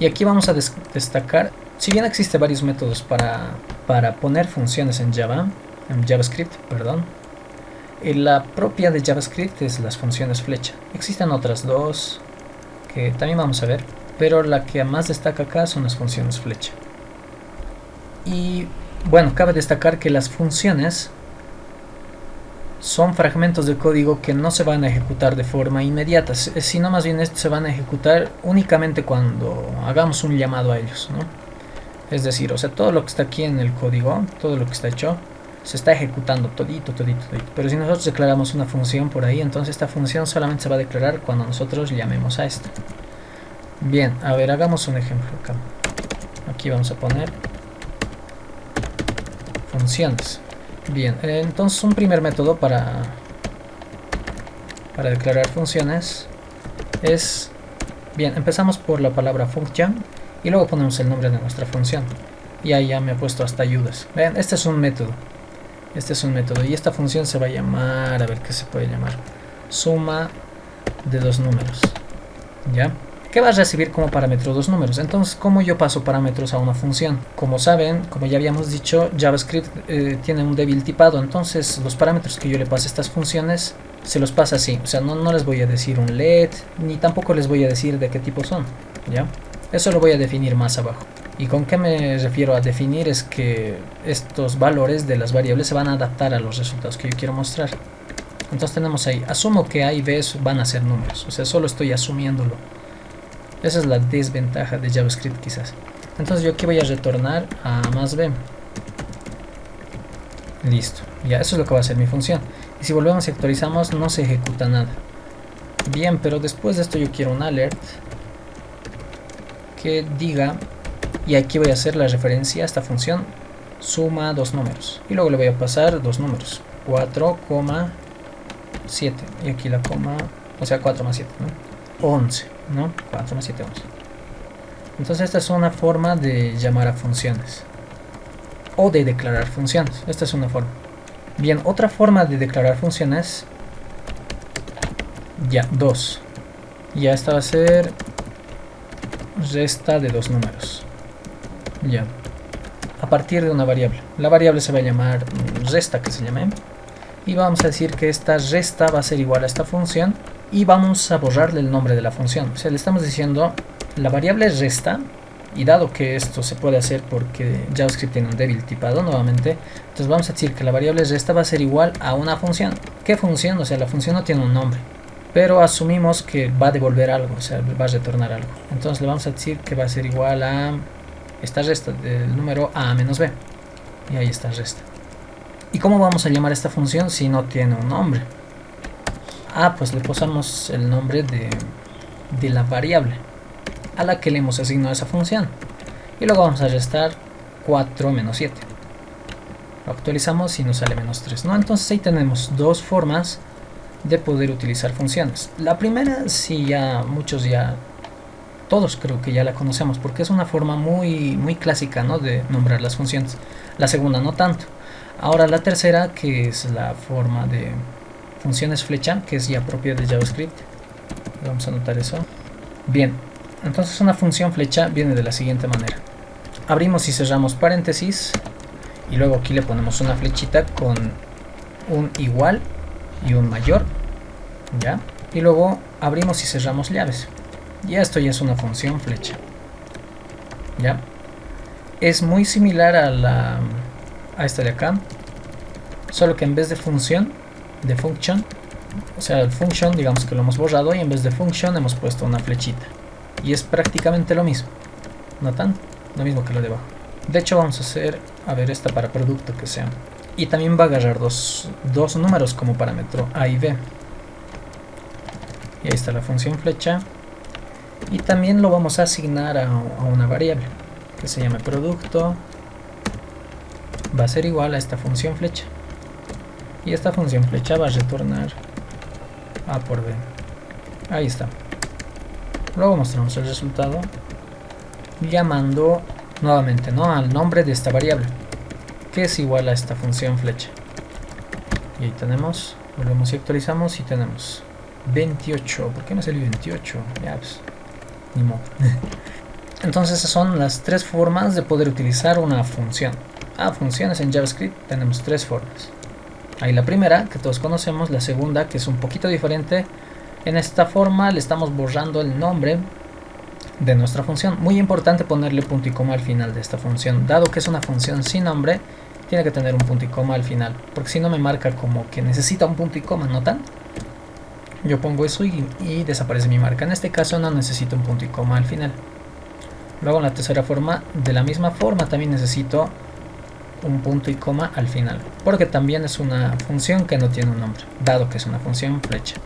Speaker 1: Y aquí vamos a destacar, si bien existe varios métodos para poner funciones en JavaScript, perdón. La propia de JavaScript es las funciones flecha. Existen otras dos que también vamos a ver, pero la que más destaca acá son las funciones flecha. Y bueno, cabe destacar que las funciones son fragmentos de código que no se van a ejecutar de forma inmediata, sino más bien se van a ejecutar únicamente cuando hagamos un llamado a ellos, ¿no? Es decir, o sea, todo lo que está aquí en el código, todo lo que está hecho, se está ejecutando todito. Pero si nosotros declaramos una función por ahí, entonces esta función solamente se va a declarar cuando nosotros llamemos a esto. Bien, a ver, hagamos un ejemplo acá. Aquí vamos a poner funciones. Bien, entonces un primer método para declarar funciones es, bien, empezamos por la palabra function y luego ponemos el nombre de nuestra función. Y ahí ya me ha puesto hasta ayudas. Vean, este es un método. Y esta función se va a llamar, a ver qué se puede llamar, suma de dos números. ¿Ya? ¿Qué va a recibir como parámetro dos números? Entonces, ¿cómo yo paso parámetros a una función? Como saben, como ya habíamos dicho, JavaScript tiene un débil tipado. Entonces, los parámetros que yo le pase a estas funciones, se los pasa así. O sea, no les voy a decir un let, ni tampoco les voy a decir de qué tipo son. ¿Ya? Eso lo voy a definir más abajo. ¿Y con qué me refiero a definir? Es que estos valores de las variables se van a adaptar a los resultados que yo quiero mostrar. Entonces tenemos ahí, asumo que A y B van a ser números. O sea, solo estoy asumiéndolo. Esa es la desventaja de JavaScript quizás. Entonces yo aquí voy a retornar A más B. Listo. Ya, eso es lo que va a hacer mi función. Y si volvemos y actualizamos, no se ejecuta nada. Bien, pero después de esto yo quiero un alert que diga, y aquí voy a hacer la referencia a esta función, suma dos números. Y luego le voy a pasar dos números, 4,7. Y aquí la coma, o sea, 4 más 7, ¿no? 11, ¿no? 4 más 7, 11. Entonces esta es una forma de llamar a funciones. O de declarar funciones. Esta es una forma. Bien, otra forma de declarar funciones. Ya, 2. Ya esta va a ser resta de dos números. Ya. A partir de una variable. La variable se va a llamar resta, que se llame. Y vamos a decir que esta resta va a ser igual a esta función. Y vamos a borrarle el nombre de la función. O sea, le estamos diciendo la variable resta. Y dado que esto se puede hacer porque JavaScript tiene un débil tipado nuevamente, entonces vamos a decir que la variable resta va a ser igual a una función. ¿Qué función? O sea, la función no tiene un nombre, pero asumimos que va a devolver algo, o sea, va a retornar algo. Entonces le vamos a decir que va a ser igual a esta resta del número a menos b. Y ahí está resta. ¿Y cómo vamos a llamar esta función si no tiene un nombre? Ah, pues le posamos el nombre de la variable a la que le hemos asignado esa función. Y luego vamos a restar 4 menos 7. Lo actualizamos y nos sale menos 3, ¿no? Entonces ahí tenemos dos formas de poder utilizar funciones. La primera, sí, ya muchos todos creo que ya la conocemos, porque es una forma muy clásica, ¿no?, de nombrar las funciones. La segunda no tanto. Ahora la tercera, que es la forma de funciones flecha, que es ya propia de JavaScript. Vamos a anotar eso. Bien, entonces una función flecha viene de la siguiente manera. Abrimos y cerramos paréntesis y luego aquí le ponemos una flechita con un igual y un mayor, ¿ya? Y luego abrimos y cerramos llaves. Y esto ya es una función flecha, ¿ya? Es muy similar a esta de acá, solo que en vez de función, o sea, el function digamos que lo hemos borrado y en vez de function hemos puesto una flechita. Y es prácticamente lo mismo, ¿notan? Lo mismo que lo de abajo. De hecho vamos a hacer, a ver, esta para producto que sea. Y también va a agarrar dos números como parámetro, A y B. Y ahí está la función flecha. Y también lo vamos a asignar a una variable que se llame producto. Va a ser igual a esta función flecha. Y esta función flecha va a retornar A por B. Ahí está. Luego mostramos el resultado llamando nuevamente, ¿no?, al nombre de esta variable, que es igual a esta función flecha. Y ahí tenemos, volvemos y actualizamos y tenemos 28. ¿Por qué no salió 28? Ya, pues, ni modo. Entonces esas son las tres formas de poder utilizar una función. Funciones en JavaScript tenemos tres formas. Hay la primera, que todos conocemos, la segunda, que es un poquito diferente. En esta forma le estamos borrando el nombre de nuestra función. Muy importante ponerle punto y coma al final de esta función. Dado que es una función sin nombre, tiene que tener un punto y coma al final, porque si no me marca como que necesita un punto y coma, ¿notan? Yo pongo eso y desaparece mi marca. En este caso no necesito un punto y coma al final. Luego en la tercera forma, de la misma forma también necesito un punto y coma al final, porque también es una función que no tiene un nombre, dado que es una función flecha.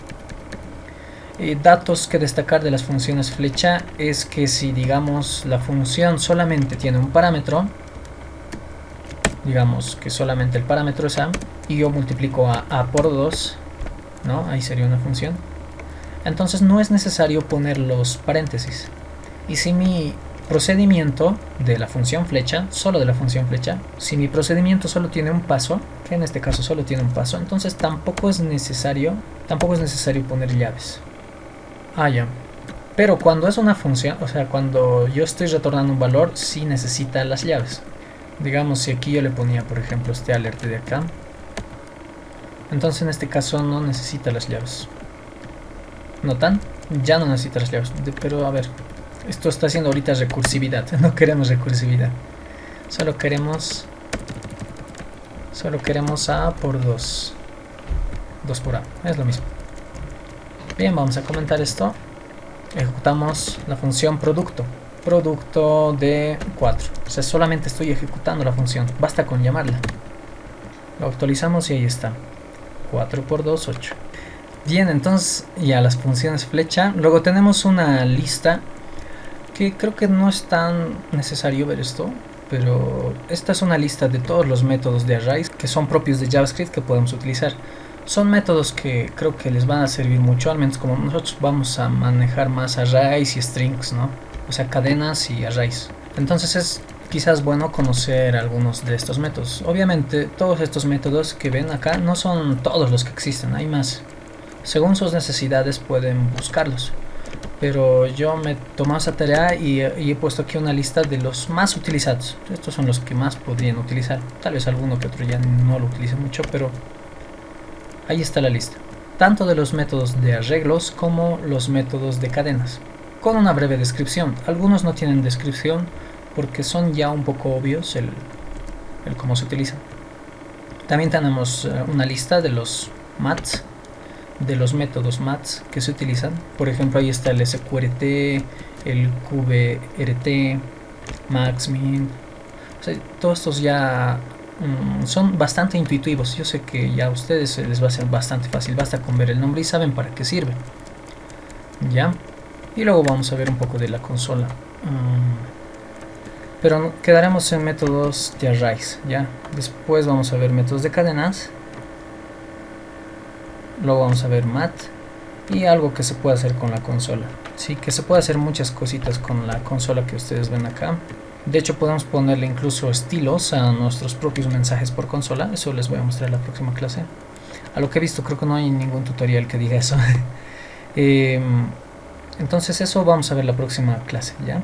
Speaker 1: Datos que destacar de las funciones flecha es que si digamos la función solamente tiene un parámetro, digamos que solamente el parámetro es a, y yo multiplico a por 2, ¿no? Ahí sería una función. Entonces no es necesario poner los paréntesis. Y si mi procedimiento de la función flecha, solo de la función flecha, si mi procedimiento solo tiene un paso, que en este caso solo tiene un paso, entonces tampoco es necesario poner llaves. Ya. Pero cuando es una función, o sea, cuando yo estoy retornando un valor, sí necesita las llaves. Digamos, si aquí yo le ponía, por ejemplo, este alert de acá, entonces en este caso no necesita las llaves. ¿Notan? Ya no necesita las llaves. Pero a ver, esto está haciendo ahorita recursividad. No queremos recursividad. Solo queremos a por 2. 2 por a. Es lo mismo. Bien, vamos a comentar esto. Ejecutamos la función producto. Producto de 4. O sea, solamente estoy ejecutando la función. Basta con llamarla. Lo actualizamos y ahí está. 4 por 2, 8. Bien, entonces ya las funciones flecha. Luego tenemos una lista que creo que no es tan necesario ver esto, pero esta es una lista de todos los métodos de arrays que son propios de JavaScript que podemos utilizar. Son métodos que creo que les van a servir mucho, al menos como nosotros vamos a manejar más arrays y strings, ¿no? O sea, cadenas y arrays. Entonces es quizás bueno conocer algunos de estos métodos. Obviamente todos estos métodos que ven acá no son todos los que existen, hay más. Según sus necesidades pueden buscarlos. Pero yo me he tomado esa tarea y he puesto aquí una lista de los más utilizados. Estos son los que más podrían utilizar. Tal vez alguno que otro ya no lo utilice mucho, pero ahí está la lista. Tanto de los métodos de arreglos como los métodos de cadenas. Con una breve descripción. Algunos no tienen descripción porque son ya un poco obvios el cómo se utilizan. También tenemos una lista de los maths, de los métodos maths que se utilizan. Por ejemplo, ahí está el sqrt, el qvrt, max, min. O sea, todos estos ya son bastante intuitivos. Yo sé que ya a ustedes les va a ser bastante fácil, basta con ver el nombre y saben para qué sirve. Ya. Y luego vamos a ver un poco de la consola. Pero quedaremos en métodos de arrays, ya. Después vamos a ver métodos de cadenas. Luego vamos a ver math y algo que se puede hacer con la consola. Sí, que se puede hacer muchas cositas con la consola que ustedes ven acá. De hecho podemos ponerle incluso estilos a nuestros propios mensajes por consola. Eso les voy a mostrar en la próxima clase. A lo que he visto creo que no hay ningún tutorial que diga eso. Entonces eso vamos a ver la próxima clase, ¿ya?